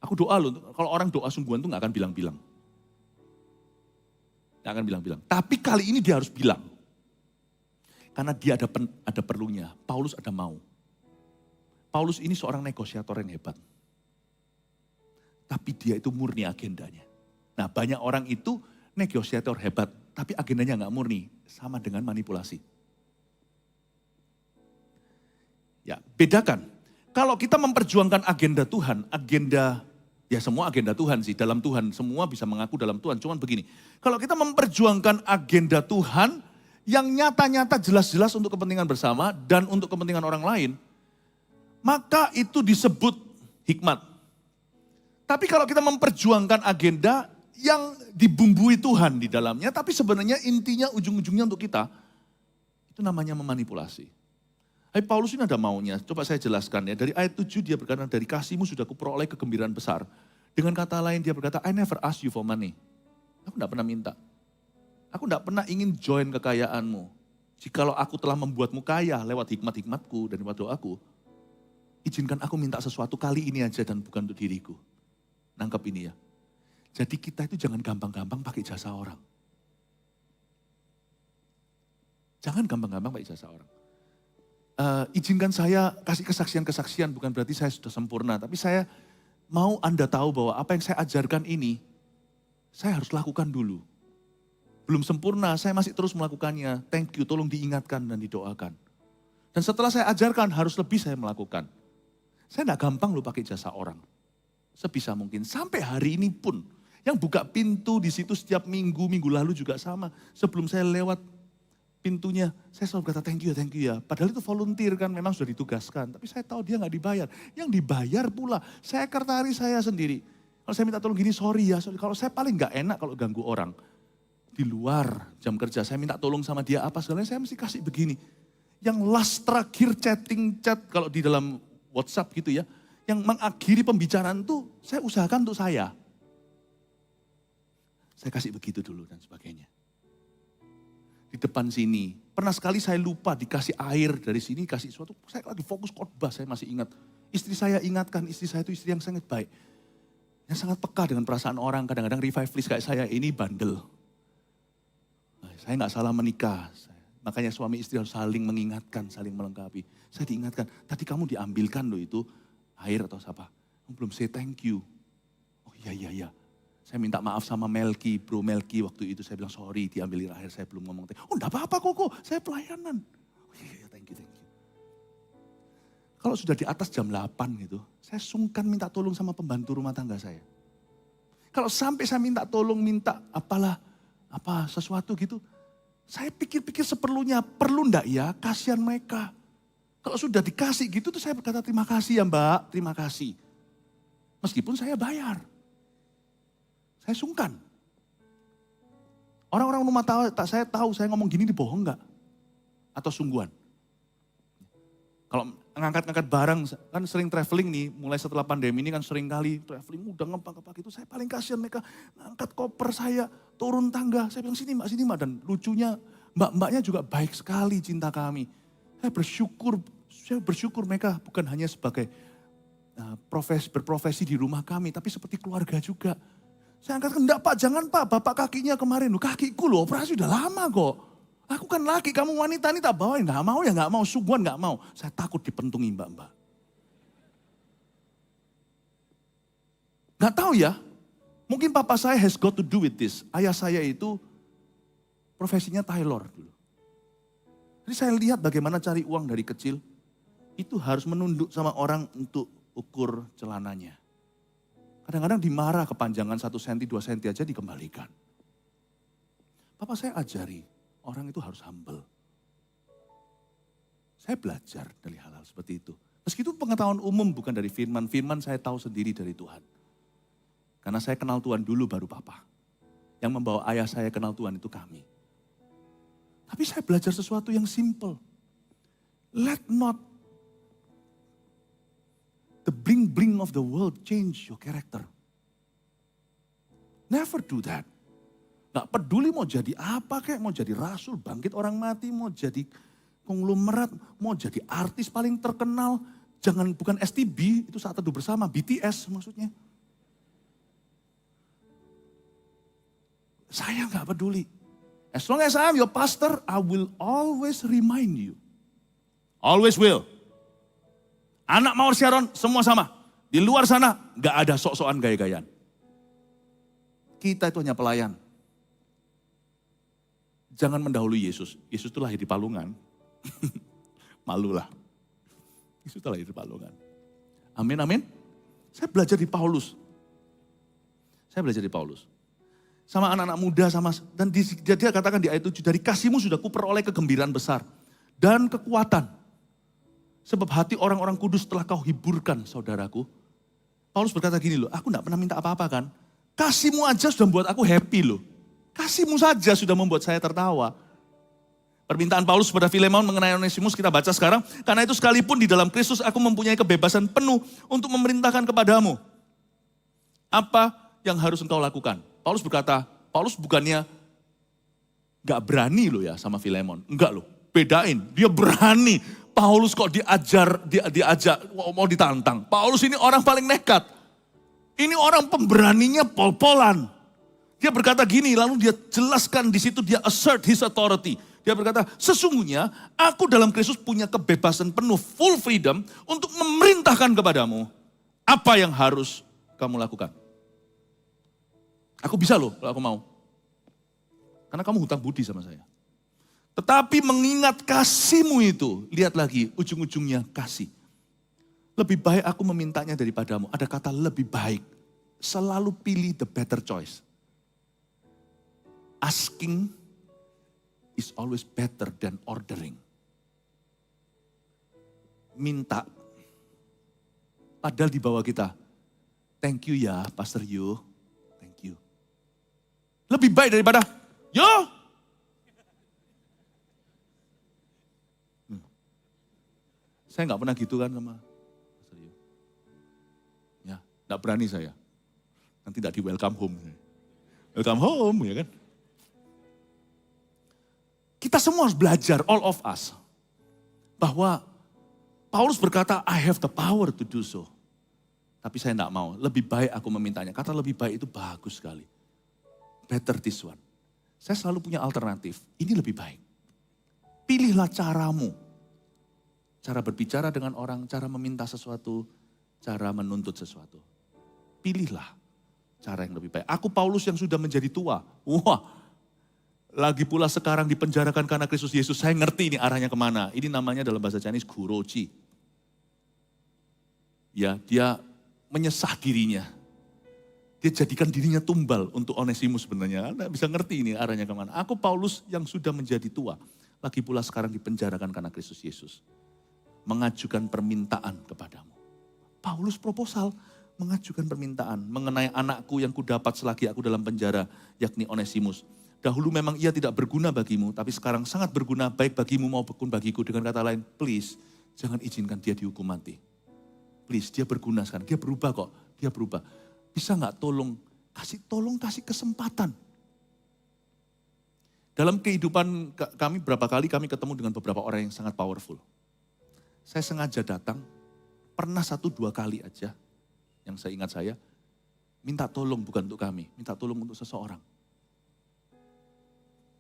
Aku doa loh, kalau orang doa sungguhan tuh enggak akan bilang-bilang. Enggak akan bilang-bilang. Tapi kali ini dia harus bilang. Karena dia ada perlunya. Paulus ada mau. Paulus ini seorang negosiator yang hebat. Tapi dia itu murni agendanya. Nah banyak orang itu negosiator hebat, tapi agendanya nggak murni, sama dengan manipulasi. Ya, bedakan. Kalau kita memperjuangkan agenda Tuhan, ya semua agenda Tuhan sih, dalam Tuhan, semua bisa mengaku dalam Tuhan. Cuman begini, kalau kita memperjuangkan agenda Tuhan, yang nyata-nyata jelas-jelas untuk kepentingan bersama dan untuk kepentingan orang lain, maka itu disebut hikmat. Tapi kalau kita memperjuangkan agenda yang dibumbui Tuhan di dalamnya, tapi sebenarnya intinya ujung-ujungnya untuk kita, itu namanya memanipulasi. Hai Paulus ini ada maunya, coba saya jelaskan ya. Dari ayat 7 dia berkata, dari kasih-Mu sudah kuperoleh kegembiraan besar. Dengan kata lain dia berkata, I never ask you for money. Aku tidak pernah minta. Aku tidak pernah ingin join kekayaanmu. Jikalau aku telah membuatmu kaya lewat hikmat-hikmatku dan lewat doaku, izinkan aku minta sesuatu kali ini aja dan bukan untuk diriku. Nangkep ini ya. Jadi kita itu jangan gampang-gampang pakai jasa orang. Jangan gampang-gampang pakai jasa orang. Izinkan saya kasih kesaksian-kesaksian, bukan berarti saya sudah sempurna. Tapi saya mau Anda tahu bahwa apa yang saya ajarkan ini, saya harus lakukan dulu. Belum sempurna, saya masih terus melakukannya. Thank you, tolong diingatkan dan didoakan. Dan setelah saya ajarkan, harus lebih saya melakukan. Saya tidak gampang loh pakai jasa orang. Sebisa mungkin, sampai hari ini pun. Yang buka pintu di situ setiap minggu, minggu lalu juga sama. Sebelum saya lewat pintunya, saya selalu kata thank you ya. Padahal itu volunteer kan, memang sudah ditugaskan. Tapi saya tahu dia nggak dibayar. Yang dibayar pula, sekretari saya sendiri. Kalau saya minta tolong gini, sorry ya. Kalau saya paling nggak enak kalau ganggu orang. Di luar jam kerja, saya minta tolong sama dia apa segalanya, saya mesti kasih begini. Yang last terakhir chat kalau di dalam WhatsApp gitu ya. Yang mengakhiri pembicaraan tuh, saya usahakan untuk saya. Saya kasih begitu dulu dan sebagainya. Di depan sini, pernah sekali saya lupa dikasih air dari sini, kasih sesuatu. Saya lagi fokus khotbah, saya masih ingat. Istri saya ingatkan, istri saya itu istri yang sangat baik. Yang sangat peka dengan perasaan orang, kadang-kadang revivalist kayak saya ini bandel. Saya nggak salah menikah, makanya suami istri harus saling mengingatkan, saling melengkapi. Saya diingatkan, tadi kamu diambilkan loh itu air atau apa. Belum say thank you. Oh iya. Saya minta maaf sama Melki, bro Melki waktu itu. Saya bilang sorry diambilin air, saya belum ngomong. Oh enggak apa-apa kok, saya pelayanan. Oh iya, thank you. Kalau sudah di atas jam 8 gitu, saya sungkan minta tolong sama pembantu rumah tangga saya. Kalau sampai saya minta tolong, minta sesuatu gitu. Saya pikir-pikir seperlunya, perlu enggak ya, kasihan mereka. Kalau sudah dikasih gitu tuh saya berkata terima kasih ya Mbak, terima kasih. Meskipun saya bayar. Saya sungkan. Orang-orang rumah saya tahu saya ngomong gini dibohong enggak? Atau sungguhan? Kalau ngangkat-ngangkat barang, kan sering traveling nih, mulai setelah pandemi ini kan sering kali traveling, udah ngepak-ngepak itu, saya paling kasihan mereka ngangkat koper saya, turun tangga, saya bilang sini mbak, dan lucunya mbak-mbaknya juga baik sekali cinta kami. Saya bersyukur mereka bukan hanya sebagai berprofesi di rumah kami, tapi seperti keluarga juga. Saya angkat, enggak Pak, jangan Pak, bapak kakinya kemarin, kakiku loh operasi udah lama kok. Aku kan laki, kamu wanita ini tak bawain, enggak mau ya enggak mau, sungguhan enggak mau. Saya takut dipentungi mbak-mbak. Enggak tahu ya, mungkin papa saya has got to do with this. Ayah saya itu profesinya tailor dulu. Jadi saya lihat bagaimana cari uang dari kecil, itu harus menunduk sama orang untuk ukur celananya. Kadang-kadang dimarah kepanjangan 1 cm, 2 cm aja dikembalikan. Papa saya ajari, orang itu harus humble. Saya belajar dari hal-hal seperti itu. Meskipun pengetahuan umum bukan dari firman, firman saya tahu sendiri dari Tuhan. Karena saya kenal Tuhan dulu baru papa. Yang membawa ayah saya kenal Tuhan itu kami. Tapi saya belajar sesuatu yang simple. Let not the bling-bling of the world change your character. Never do that. Gak peduli mau jadi apa kayak, mau jadi rasul, bangkit orang mati, mau jadi konglomerat, mau jadi artis paling terkenal. Jangan, bukan STB, itu Saat Teduh Bersama, BTS maksudnya. Saya gak peduli. As long as I'm your pastor, I will always remind you. Always will. Anak Mawar Sharon semua sama. Di luar sana gak ada sok-sokan gaya-gayaan. Kita itu hanya pelayan. Jangan mendahului Yesus. Yesus itu lahir di Palungan. Malulah. Yesus itu lahir di Palungan. Amin, amin. Saya belajar di Paulus. Sama anak-anak muda, dan dia katakan di ayat 7, dari kasihmu sudah kuperoleh kegembiraan besar dan kekuatan. Sebab hati orang-orang kudus telah kau hiburkan, saudaraku. Paulus berkata gini loh, aku gak pernah minta apa-apa kan. Kasihmu aja sudah membuat aku happy loh. Kasihmu saja sudah membuat saya tertawa. Permintaan Paulus kepada Filemon mengenai Onesimus kita baca sekarang. Karena itu sekalipun di dalam Kristus aku mempunyai kebebasan penuh untuk memerintahkan kepadamu. Apa yang harus engkau lakukan? Paulus berkata, Paulus bukannya gak berani loh ya sama Filemon. Enggak loh, bedain. Dia berani. Paulus kok diajak, mau ditantang. Paulus ini orang paling nekat. Ini orang pemberaninya pol-polan. Dia berkata gini, lalu dia jelaskan di situ, dia assert his authority. Dia berkata, sesungguhnya aku dalam Kristus punya kebebasan penuh, full freedom untuk memerintahkan kepadamu apa yang harus kamu lakukan. Aku bisa loh kalau aku mau. Karena kamu hutang budi sama saya. Tetapi mengingat kasihmu itu, lihat lagi ujung-ujungnya kasih. Lebih baik aku memintanya daripadamu. Ada kata lebih baik. Selalu pilih the better choice. Asking is always better than ordering. Minta. Padahal di bawah kita. Thank you ya Pastor Yu. Lebih baik daripada, yo. Saya gak pernah gitu kan sama Pastor Yu. Ya, gak berani saya. Nanti gak di welcome home. Welcome home, ya kan. Kita semua harus belajar, all of us. Bahwa Paulus berkata, I have the power to do so. Tapi saya gak mau, lebih baik aku memintanya. Kata lebih baik itu bagus sekali. Better this one. Saya selalu punya alternatif. Ini lebih baik. Pilihlah caramu. Cara berbicara dengan orang, cara meminta sesuatu, cara menuntut sesuatu. Pilihlah cara yang lebih baik. Aku Paulus yang sudah menjadi tua. Wah, lagi pula sekarang dipenjarakan karena Kristus Yesus. Saya ngerti ini arahnya kemana. Ini namanya dalam bahasa Chinese guroji. Ya, dia menyesah dirinya. Dia jadikan dirinya tumbal untuk Onesimus sebenarnya. Anda bisa ngerti ini arahnya kemana. Aku Paulus yang sudah menjadi tua. Lagi pula sekarang dipenjarakan karena Kristus Yesus. mengajukan permintaan kepadamu. Paulus proposal mengajukan permintaan mengenai anakku yang kudapat selagi aku dalam penjara, yakni Onesimus. Dahulu memang ia tidak berguna bagimu, tapi sekarang sangat berguna baik bagimu maupun bagiku. Dengan kata lain, please jangan izinkan dia dihukum mati. Please, dia berguna sekarang, dia berubah kok, dia berubah. Bisa nggak tolong kasih kesempatan. Dalam kehidupan kami berapa kali kami ketemu dengan beberapa orang yang sangat powerful. Saya sengaja datang, pernah 1-2 kali aja, yang saya ingat saya, minta tolong bukan untuk kami, minta tolong untuk seseorang.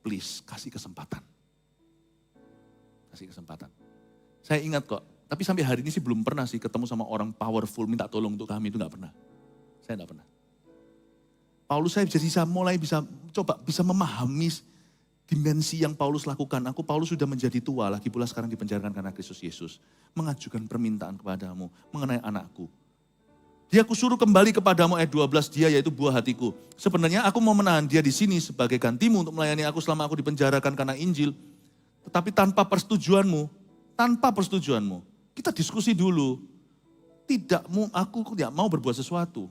Please, kasih kesempatan. Kasih kesempatan. Saya ingat kok, tapi sampai hari ini sih belum pernah sih ketemu sama orang powerful minta tolong untuk kami, itu gak pernah. Saya gak pernah. Paulus saya bisa memahami dimensi yang Paulus lakukan. Paulus sudah menjadi tua, lagi pula sekarang dipenjarakan karena Kristus Yesus. Mengajukan permintaan kepadamu mengenai anakku. Dia kusuruh kembali kepadamu, ayat 12, dia yaitu buah hatiku. Sebenarnya aku mau menahan dia di sini sebagai gantimu untuk melayani aku selama aku dipenjarakan karena Injil. Tetapi tanpa persetujuanmu, kita diskusi dulu. Aku tidak mau berbuat sesuatu.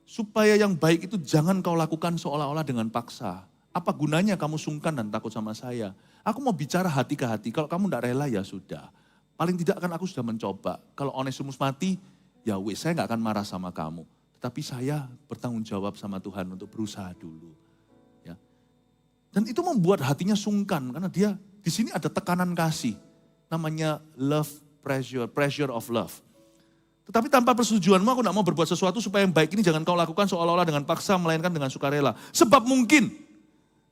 Supaya yang baik itu jangan kau lakukan seolah-olah dengan paksa. Apa gunanya kamu sungkan dan takut sama saya? Aku mau bicara hati ke hati, kalau kamu tidak rela ya sudah. Paling tidak kan aku sudah mencoba. Kalau Onesimus mati, ya wes saya gak akan marah sama kamu. Tetapi saya bertanggung jawab sama Tuhan untuk berusaha dulu. Ya. Dan itu membuat hatinya sungkan, karena dia di sini ada tekanan kasih. Namanya love, pressure of love. Tetapi tanpa persetujuanmu aku tidak mau berbuat sesuatu supaya yang baik ini jangan kau lakukan seolah-olah dengan paksa, melainkan dengan sukarela. Sebab mungkin,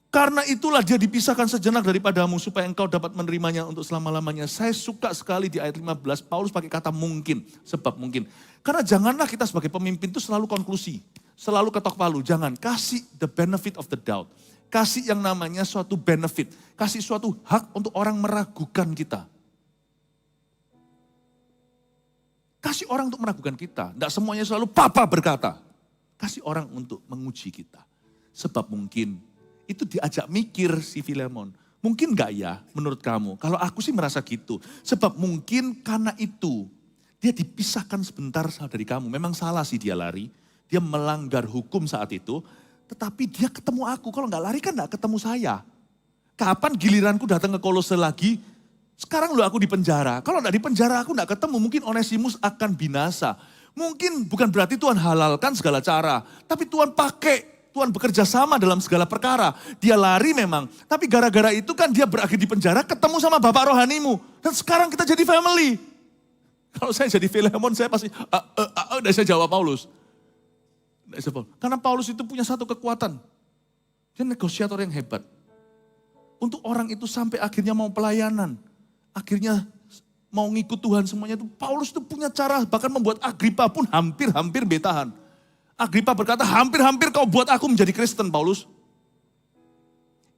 karena itulah dia dipisahkan sejenak daripadamu supaya engkau dapat menerimanya untuk selama-lamanya. Saya suka sekali di ayat 15, Paulus pakai kata mungkin, sebab mungkin. Karena janganlah kita sebagai pemimpin itu selalu konklusi, selalu ketok palu. Jangan, kasih the benefit of the doubt. Kasih yang namanya suatu benefit, kasih suatu hak untuk orang meragukan kita. Kasih orang untuk meragukan kita. Tidak semuanya selalu papa berkata. Kasih orang untuk menguji kita. Sebab mungkin itu diajak mikir si Filemon. Mungkin enggak ya menurut kamu? Kalau aku sih merasa gitu. Sebab mungkin karena itu dia dipisahkan sebentar dari kamu. Memang salah sih dia lari. Dia melanggar hukum saat itu. Tetapi dia ketemu aku. Kalau enggak lari kan enggak ketemu saya. Kapan giliranku datang ke Kolose lagi? Sekarang aku di penjara. Kalau enggak di penjara aku enggak ketemu, mungkin Onesimus akan binasa. Mungkin bukan berarti Tuhan halalkan segala cara. Tapi Tuhan bekerja sama dalam segala perkara. Dia lari memang. Tapi gara-gara itu kan dia berakhir di penjara ketemu sama bapak rohanimu. Dan sekarang kita jadi family. Kalau saya jadi Filemon saya pasti, dan saya jawab Paulus. Karena Paulus itu punya satu kekuatan. Dia negosiator yang hebat. Untuk orang itu sampai akhirnya mau pelayanan. Akhirnya mau ngikut Tuhan semuanya itu. Paulus itu punya cara bahkan membuat Agripa pun hampir betahan. Agripa berkata hampir kau buat aku menjadi Kristen Paulus.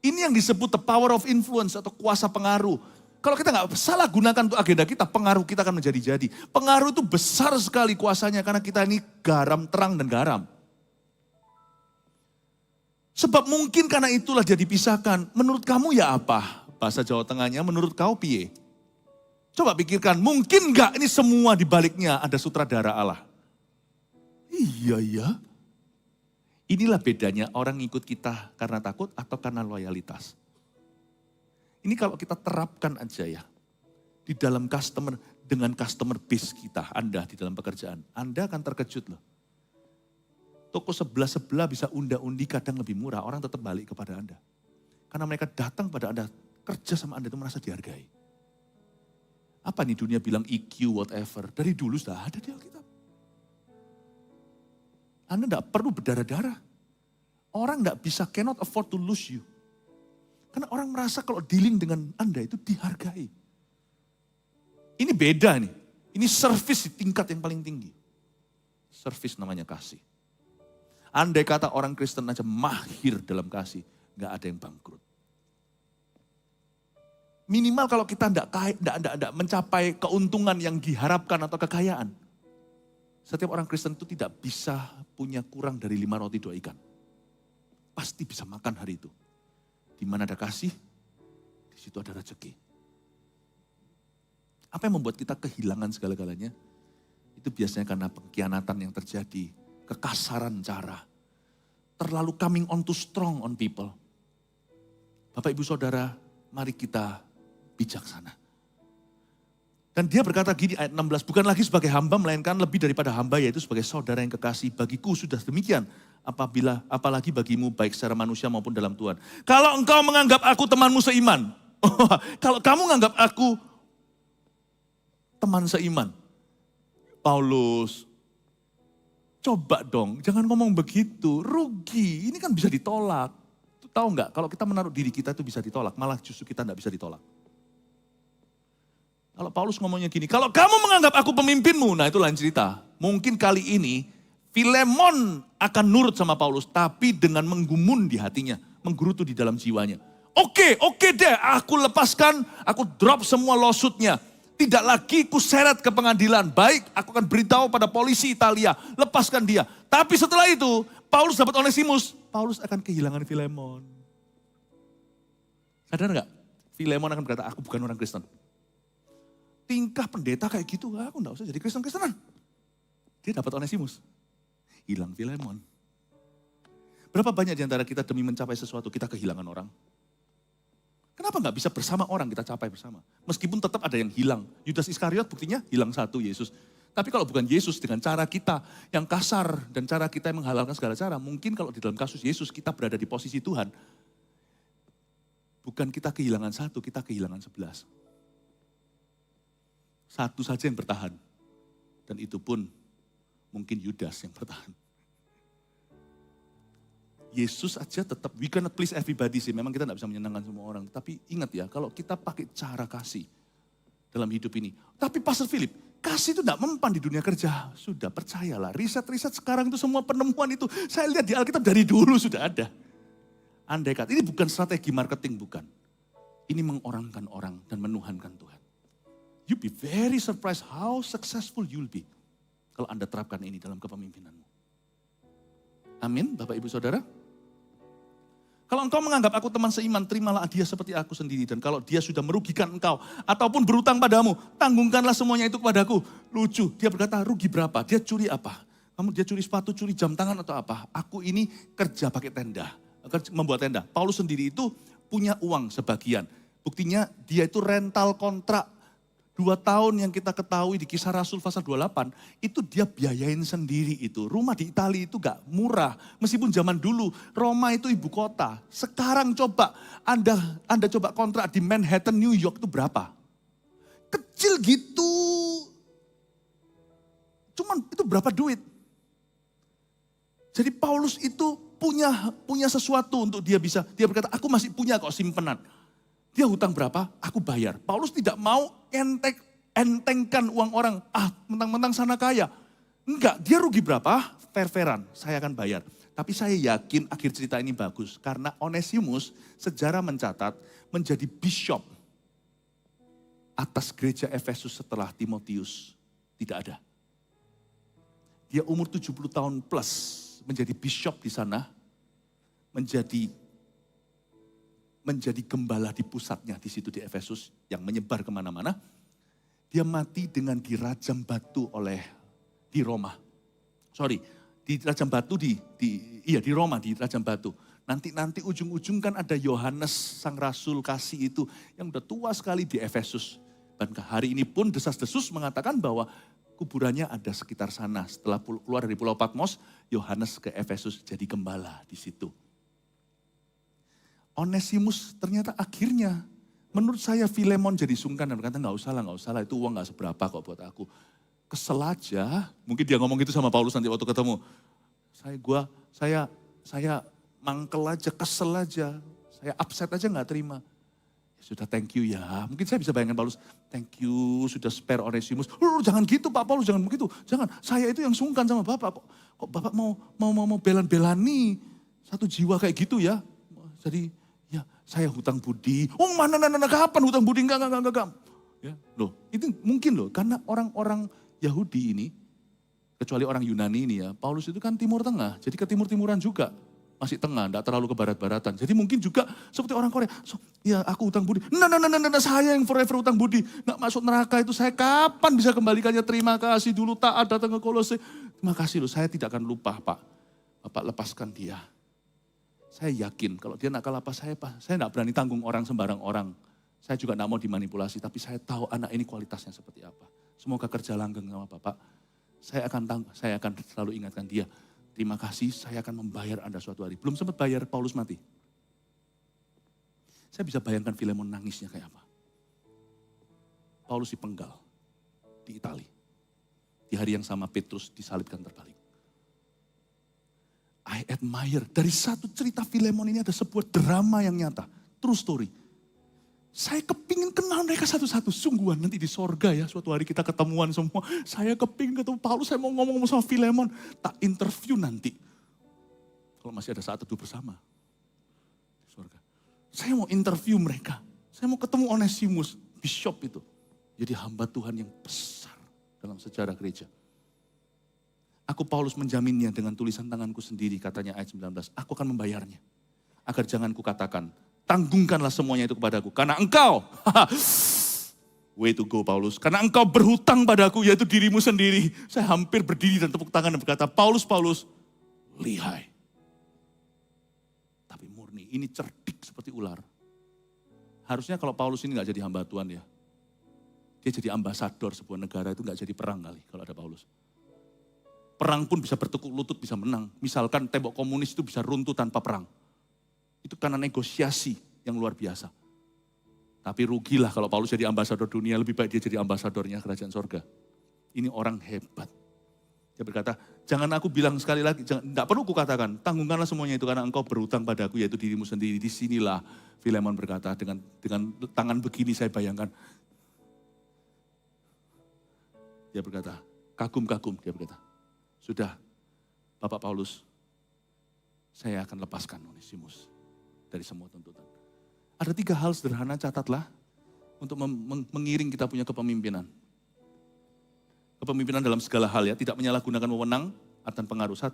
Ini yang disebut the power of influence atau kuasa pengaruh. Kalau kita nggak salah gunakan untuk agenda kita, pengaruh kita akan menjadi-jadi. Pengaruh itu besar sekali kuasanya karena kita ini garam, terang dan garam. Sebab mungkin karena itulah dia dipisahkan. Menurut kamu ya apa? Bahasa Jawa Tengahnya menurut kau piye? Coba pikirkan, mungkin enggak ini semua di baliknya ada sutradara Allah? Iya. Inilah bedanya orang ngikut kita karena takut atau karena loyalitas. Ini kalau kita terapkan aja ya. Di dalam dengan customer base kita, Anda di dalam pekerjaan. Anda akan terkejut loh. Toko sebelah bisa unda-undi kadang lebih murah, orang tetap balik kepada Anda. Karena mereka datang pada Anda, kerja sama Anda itu merasa dihargai. Apa nih dunia bilang EQ, whatever. Dari dulu sudah ada di Alkitab. Anda tidak perlu berdarah-darah. Orang cannot afford to lose you. Karena orang merasa kalau dealing dengan Anda itu dihargai. Ini beda nih. Ini service di tingkat yang paling tinggi. Service namanya kasih. Andai kata orang Kristen aja mahir dalam kasih, nggak ada yang bangkrut. Minimal kalau kita tidak mencapai keuntungan yang diharapkan atau kekayaan. Setiap orang Kristen itu tidak bisa punya kurang dari 5 roti 2 ikan. Pasti bisa makan hari itu. Di mana ada kasih, di situ ada rezeki. Apa yang membuat kita kehilangan segala-galanya? Itu biasanya karena pengkhianatan yang terjadi, kekasaran cara, terlalu coming on too strong on people. Bapak Ibu Saudara, mari kita bijaksana. Dan dia berkata gini ayat 16, bukan lagi sebagai hamba melainkan lebih daripada hamba, yaitu sebagai saudara yang kekasih. Bagiku sudah demikian, apalagi bagimu baik secara manusia maupun dalam Tuhan. Kalau engkau menganggap aku temanmu seiman, kalau kamu menganggap aku teman seiman, Paulus, coba dong, jangan ngomong begitu, rugi, ini kan bisa ditolak. Tahu nggak, kalau kita menaruh diri kita itu bisa ditolak, malah justru kita nggak bisa ditolak. Kalau Paulus ngomongnya gini, kalau kamu menganggap aku pemimpinmu, nah itu lain cerita. Mungkin kali ini Filemon akan nurut sama Paulus, tapi dengan menggumun di hatinya, menggerutu di dalam jiwanya. Oke deh, aku lepaskan, aku drop semua lawsuitnya. Tidak lagi kuseret ke pengadilan, baik aku akan beritahu pada polisi Italia, lepaskan dia. Tapi setelah itu, Paulus dapat Onesimus, Paulus akan kehilangan Filemon. Sadar gak? Filemon akan berkata, aku bukan orang Kristen. Tingkah pendeta kayak gitu, aku enggak usah jadi Kristen-Kristenan. Dia dapat Onesimus. Hilang Filemon. Berapa banyak di antara kita demi mencapai sesuatu, kita kehilangan orang? Kenapa enggak bisa bersama orang kita capai bersama? Meskipun tetap ada yang hilang. Yudas Iskariot buktinya hilang satu Yesus. Tapi kalau bukan Yesus dengan cara kita yang kasar dan cara kita yang menghalalkan segala cara, mungkin kalau di dalam kasus Yesus kita berada di posisi Tuhan. Bukan kita kehilangan satu, kita kehilangan 11. Satu saja yang bertahan. Dan itu pun mungkin Yudas yang bertahan. Yesus aja tetap, we cannot please everybody sih. Memang kita tidak bisa menyenangkan semua orang. Tapi ingat ya, kalau kita pakai cara kasih dalam hidup ini. Tapi Pastor Philip, kasih itu tidak mempan di dunia kerja. Sudah, percayalah. Riset-riset sekarang itu semua penemuan itu. Saya lihat di Alkitab dari dulu sudah ada. Andai kata, ini bukan strategi marketing, bukan. Ini mengorangkan orang dan menuhankan Tuhan. You be very surprised how successful you'll be. Kalau Anda terapkan ini dalam kepemimpinanmu. Amin, Bapak Ibu Saudara. Kalau engkau menganggap aku teman seiman, terimalah dia seperti aku sendiri. Dan kalau dia sudah merugikan engkau, ataupun berutang padamu, tanggungkanlah semuanya itu kepadaku. Lucu, dia berkata rugi berapa? Dia curi apa? Dia curi sepatu, curi jam tangan atau apa? Aku ini kerja pakai tenda, membuat tenda. Paulus sendiri itu punya uang sebagian. Buktinya dia itu rental kontrak. 2 tahun yang kita ketahui di Kisah Rasul pasal 28, itu dia biayain sendiri itu. Rumah di Italia itu gak murah. Meskipun zaman dulu Roma itu ibu kota. Sekarang coba Anda coba kontrak di Manhattan, New York itu berapa? Kecil gitu. Cuman itu berapa duit? Jadi Paulus itu punya sesuatu untuk dia berkata, aku masih punya kok simpenan. Dia hutang berapa? Aku bayar. Paulus tidak mau entengkan uang orang. Mentang-mentang sana kaya. Enggak, dia rugi berapa? Fair-fairan, saya akan bayar. Tapi saya yakin akhir cerita ini bagus. Karena Onesimus, sejarah mencatat, menjadi bishop atas gereja Efesus setelah Timotius. Tidak ada. Dia umur 70 tahun plus, menjadi bishop di sana. Menjadi gembala di pusatnya di situ di Efesus yang menyebar kemana-mana. Dia mati dengan dirajam batu di Roma. Dirajam batu di Roma, dirajam batu. Nanti ujung-ujung kan ada Yohanes sang rasul kasih itu yang udah tua sekali di Efesus. Dan hari ini pun desas-desus mengatakan bahwa kuburannya ada sekitar sana. Setelah keluar dari Pulau Patmos, Yohanes ke Efesus jadi gembala di situ. Onesimus ternyata akhirnya, menurut saya Filemon jadi sungkan dan berkata, nggak usah lah, itu uang nggak seberapa kok buat aku. Kesel aja, mungkin dia ngomong gitu sama Paulus nanti waktu ketemu. Saya mangkel aja, kesel aja, saya upset aja nggak terima. Ya sudah, thank you ya. Mungkin saya bisa bayangkan Paulus, thank you sudah spare Onesimus. Jangan gitu Pak Paulus, jangan begitu. Jangan, saya itu yang sungkan sama Bapak. Kok Bapak mau belan-belani satu jiwa kayak gitu ya. Jadi ya saya hutang budi. Mana kapan hutang budi? Enggak. Ya, itu mungkin karena orang-orang Yahudi ini, kecuali orang Yunani ini ya, Paulus itu kan Timur Tengah, jadi ke timur-timuran juga. Masih tengah, enggak terlalu ke barat-baratan. Jadi mungkin juga seperti orang Korea, ya aku utang budi. Nah, saya yang forever utang budi. Enggak masuk neraka itu, saya kapan bisa kembalikannya? Terima kasih dulu taat datang ke Kolose. Terima kasih loh, saya tidak akan lupa Pak. Bapak lepaskan dia. Saya yakin kalau dia nakal apa saya enggak berani tanggung orang sembarang orang. Saya juga enggak mau dimanipulasi, tapi saya tahu anak ini kualitasnya seperti apa. Semoga kerja langgeng sama Bapak. Saya akan selalu ingatkan dia. Terima kasih, saya akan membayar Anda suatu hari. Belum sempat bayar, Paulus mati. Saya bisa bayangkan Filemon nangisnya kayak apa. Paulus dipenggal di Itali. Di hari yang sama Petrus disalibkan terbalik. I admire, dari satu cerita Filemon ini ada sebuah drama yang nyata. True story. Saya kepingin kenal mereka satu-satu. Sungguhan nanti di sorga ya, suatu hari kita ketemuan semua. Saya kepingin ketemu Paulus, saya mau ngomong sama Filemon. Tak interview nanti. Kalau masih ada saat teduh bersama. Di sorga. Saya mau interview mereka. Saya mau ketemu Onesimus, bishop itu. Jadi hamba Tuhan yang besar dalam sejarah gereja. Aku Paulus menjaminnya dengan tulisan tanganku sendiri, katanya ayat 19. Aku akan membayarnya. Agar jangan kukatakan, tanggungkanlah semuanya itu kepadaku. Karena engkau, way to go Paulus. Karena engkau berhutang padaku, yaitu dirimu sendiri. Saya hampir berdiri dan tepuk tangan dan berkata, Paulus, lihai. Tapi murni, ini cerdik seperti ular. Harusnya kalau Paulus ini gak jadi hamba Tuhan ya. Dia jadi ambasador sebuah negara, itu gak jadi perang kali kalau ada Paulus. Perang pun bisa bertekuk lutut, bisa menang. Misalkan tembok komunis itu bisa runtuh tanpa perang. Itu karena negosiasi yang luar biasa. Tapi rugilah kalau Paulus jadi ambasador dunia, lebih baik dia jadi ambasadornya kerajaan sorga. Ini orang hebat. Dia berkata, jangan aku bilang sekali lagi, tidak perlu kukatakan, tanggungkanlah semuanya itu karena engkau berhutang padaku, yaitu dirimu sendiri. Disinilah Filemon berkata, dengan tangan begini saya bayangkan. Dia berkata, kagum-kagum, dia berkata, sudah Bapak Paulus, saya akan lepaskan Onesimus dari semua tuntutan. Ada 3 hal sederhana, catatlah, untuk mengiring kita punya kepemimpinan. Kepemimpinan dalam segala hal ya, tidak menyalahgunakan wewenang dan pengaruh. 1,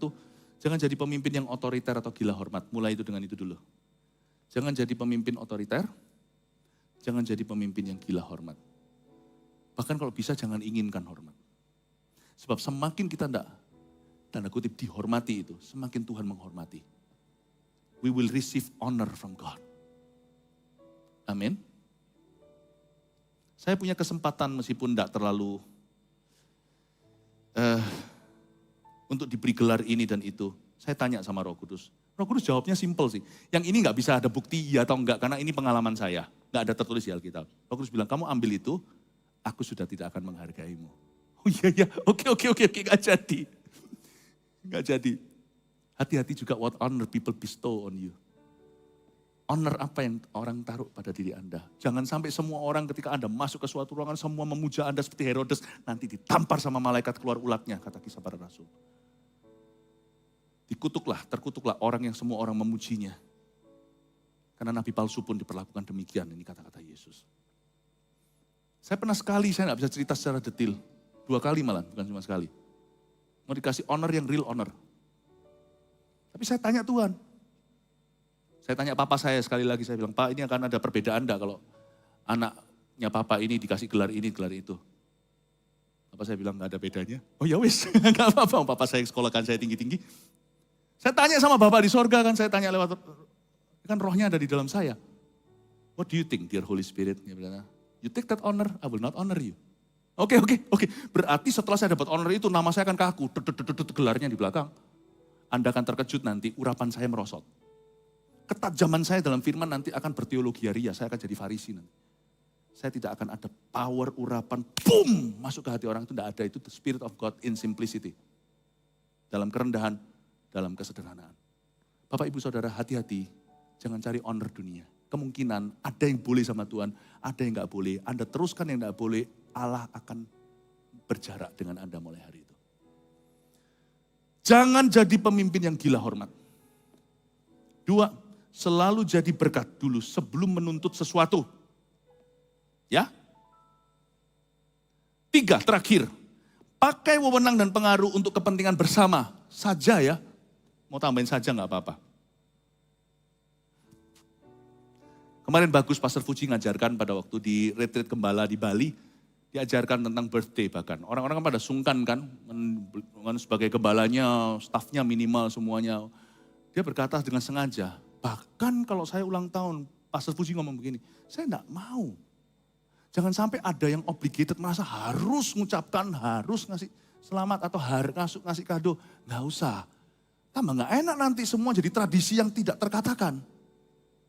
jangan jadi pemimpin yang otoriter atau gila hormat. Mulai itu dengan itu dulu. Jangan jadi pemimpin otoriter, jangan jadi pemimpin yang gila hormat. Bahkan kalau bisa jangan inginkan hormat. Sebab semakin kita tanda kutip dihormati itu, semakin Tuhan menghormati. We will receive honor from God. Amin. Saya punya kesempatan meskipun tidak terlalu untuk diberi gelar ini dan itu. Saya tanya sama Roh Kudus. Roh Kudus jawabnya simple sih. Yang ini nggak bisa ada bukti iya atau enggak, karena ini pengalaman saya. Nggak ada tertulis di Alkitab. Roh Kudus bilang, kamu ambil itu, aku sudah tidak akan menghargaimu. Oh iya, oke, nggak jadi. Nggak jadi. Hati-hati juga what honor people bestow on you. Honor apa yang orang taruh pada diri Anda. Jangan sampai semua orang ketika Anda masuk ke suatu ruangan, semua memuja Anda seperti Herodes, nanti ditampar sama malaikat keluar ulatnya, kata Kisah Para Rasul. Terkutuklah orang yang semua orang memujinya. Karena nabi palsu pun diperlakukan demikian, ini kata-kata Yesus. Saya pernah sekali, saya nggak bisa cerita secara detail. 2 kali malah, bukan cuma sekali. Mau dikasih honor yang real honor. Tapi saya tanya Tuhan. Saya tanya papa saya sekali lagi, saya bilang, Pak ini akan ada perbedaan enggak kalau anaknya papa ini dikasih gelar ini, gelar itu. Papa saya bilang enggak ada bedanya. Oh ya wis, enggak apa-apa, papa saya sekolahkan saya tinggi-tinggi. Saya tanya sama Bapak di sorga kan, saya tanya lewat, kan rohnya ada di dalam saya. What do you think, dear Holy Spirit? Dia bilang, you take that honor, I will not honor you. Oke. Berarti setelah saya dapat honor itu, nama saya akan kaku, gelarnya di belakang. Anda akan terkejut nanti, urapan saya merosot. Ketajaman saya dalam firman nanti akan berteologiaria, saya akan jadi Farisi nanti. Saya tidak akan ada power urapan, boom, masuk ke hati orang itu, tidak ada. Itu the Spirit of God in simplicity. Dalam kerendahan, dalam kesederhanaan. Bapak, Ibu, Saudara, hati-hati, jangan cari honor dunia. Kemungkinan ada yang boleh sama Tuhan, ada yang gak boleh. Anda teruskan yang gak boleh, Allah akan berjarak dengan Anda mulai hari itu. Jangan jadi pemimpin yang gila hormat. 2, selalu jadi berkat dulu sebelum menuntut sesuatu. Ya. 3, terakhir. Pakai wewenang dan pengaruh untuk kepentingan bersama saja ya. Mau tambahin saja nggak apa-apa. Kemarin bagus Pastor Fuji ngajarkan pada waktu di retreat gembala di Bali, diajarkan tentang birthday bahkan. Orang-orang kan pada sungkan kan, sebagai gembalanya, stafnya minimal semuanya. Dia berkata dengan sengaja, bahkan kalau saya ulang tahun, Pastor Fuji ngomong begini, saya enggak mau. Jangan sampai ada yang obligated merasa harus mengucapkan, harus ngasih selamat atau harus ngasih kado. Nggak usah. Tambah nggak enak nanti semua jadi tradisi yang tidak terkatakan.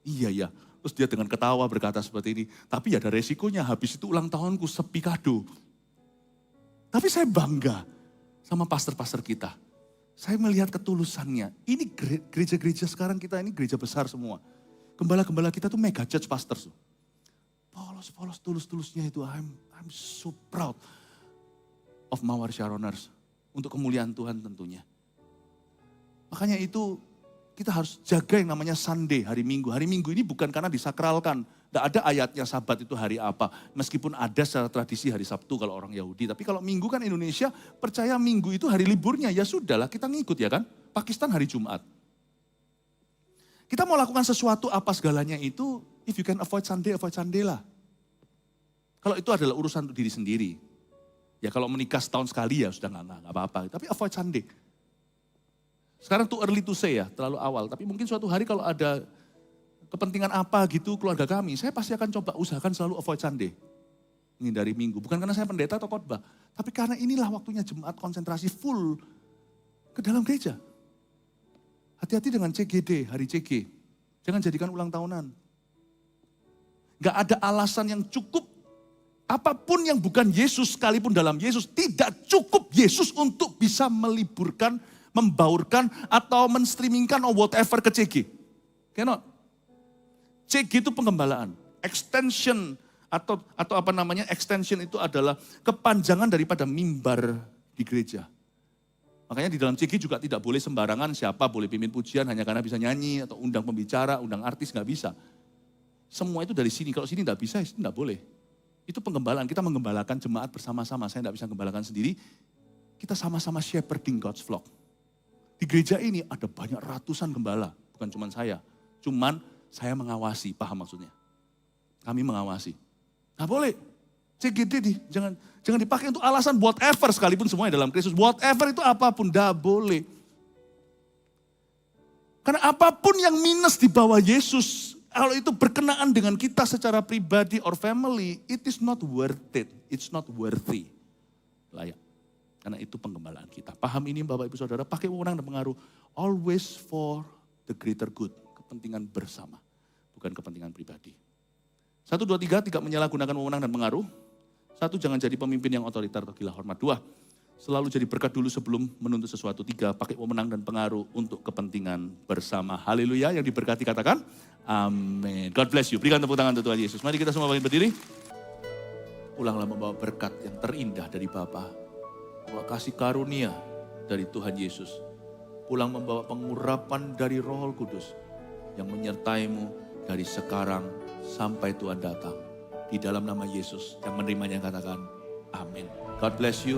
Iya ya. Terus dia dengan ketawa berkata seperti ini. Tapi ya ada resikonya, habis itu ulang tahunku sepi kado. Tapi saya bangga sama pastor-pastor kita. Saya melihat ketulusannya. Ini gereja-gereja sekarang kita ini gereja besar semua. Gembala-gembala kita tuh mega church pastors. Polos tulus-tulusnya itu. I'm so proud of Mawar Sharoners. Untuk kemuliaan Tuhan tentunya. Makanya itu kita harus jaga yang namanya Sunday, hari Minggu. Hari Minggu ini bukan karena disakralkan. Tidak ada ayatnya Sabat itu hari apa. Meskipun ada secara tradisi hari Sabtu kalau orang Yahudi. Tapi kalau Minggu kan Indonesia percaya Minggu itu hari liburnya. Ya sudahlah kita ngikut ya kan. Pakistan hari Jumat. Kita mau lakukan sesuatu apa segalanya itu, if you can avoid Sunday lah. Kalau itu adalah urusan untuk diri sendiri. Ya kalau menikah setahun sekali ya sudah nggak apa-apa. Tapi avoid Sunday. Sekarang too early to say ya, terlalu awal. Tapi mungkin suatu hari kalau ada kepentingan apa gitu keluarga kami, saya pasti akan coba usahakan selalu avoid Sunday. Menghindari Minggu. Bukan karena saya pendeta atau khotbah. Tapi karena inilah waktunya jemaat konsentrasi full ke dalam gereja. Hati-hati dengan CGD, hari CG. Jangan jadikan ulang tahunan. Gak ada alasan yang cukup. Apapun yang bukan Yesus, sekalipun dalam Yesus, tidak cukup Yesus untuk bisa meliburkan, membaurkan atau menstreamingkan or whatever ke CG. Cannot. CG itu penggembalaan. Extension atau apa namanya extension itu adalah kepanjangan daripada mimbar di gereja. Makanya di dalam CG juga tidak boleh sembarangan siapa boleh pimpin pujian hanya karena bisa nyanyi atau undang pembicara, undang artis, nggak bisa. Semua itu dari sini. Kalau sini nggak bisa, itu nggak boleh. Itu penggembalaan. Kita menggembalakan jemaat bersama-sama. Saya nggak bisa menggembalakan sendiri. Kita sama-sama shepherding God's flock. Di gereja ini ada banyak ratusan gembala, bukan cuma saya. Cuman saya mengawasi, paham maksudnya? Kami mengawasi. Nah boleh, CGD jangan dipakai untuk alasan whatever sekalipun semuanya dalam Kristus. Whatever itu apapun, dah boleh. Karena apapun yang minus di bawah Yesus, kalau itu berkenaan dengan kita secara pribadi or family, it is not worth it. It's not worthy. Layak. Karena itu penggembalaan kita. Paham ini Bapak Ibu Saudara, pakai wewenang dan pengaruh. Always for the greater good. Kepentingan bersama. Bukan kepentingan pribadi. 1, 2, 3, tidak menyalahgunakan wewenang dan pengaruh. 1, jangan jadi pemimpin yang otoriter atau gila hormat. 2, selalu jadi berkat dulu sebelum menuntut sesuatu. 3, pakai wewenang dan pengaruh untuk kepentingan bersama. Haleluya, yang diberkati katakan, amin. God bless you. Berikan tepuk tangan untuk Tuhan Yesus. Mari kita semua berdiri. Pulanglah membawa berkat yang terindah dari Bapa. Membawa kasih karunia dari Tuhan Yesus. Pulang membawa pengurapan dari Roh Kudus yang menyertaimu dari sekarang sampai Tuhan datang. Di dalam nama Yesus yang menerimanya katakan amin. God bless you.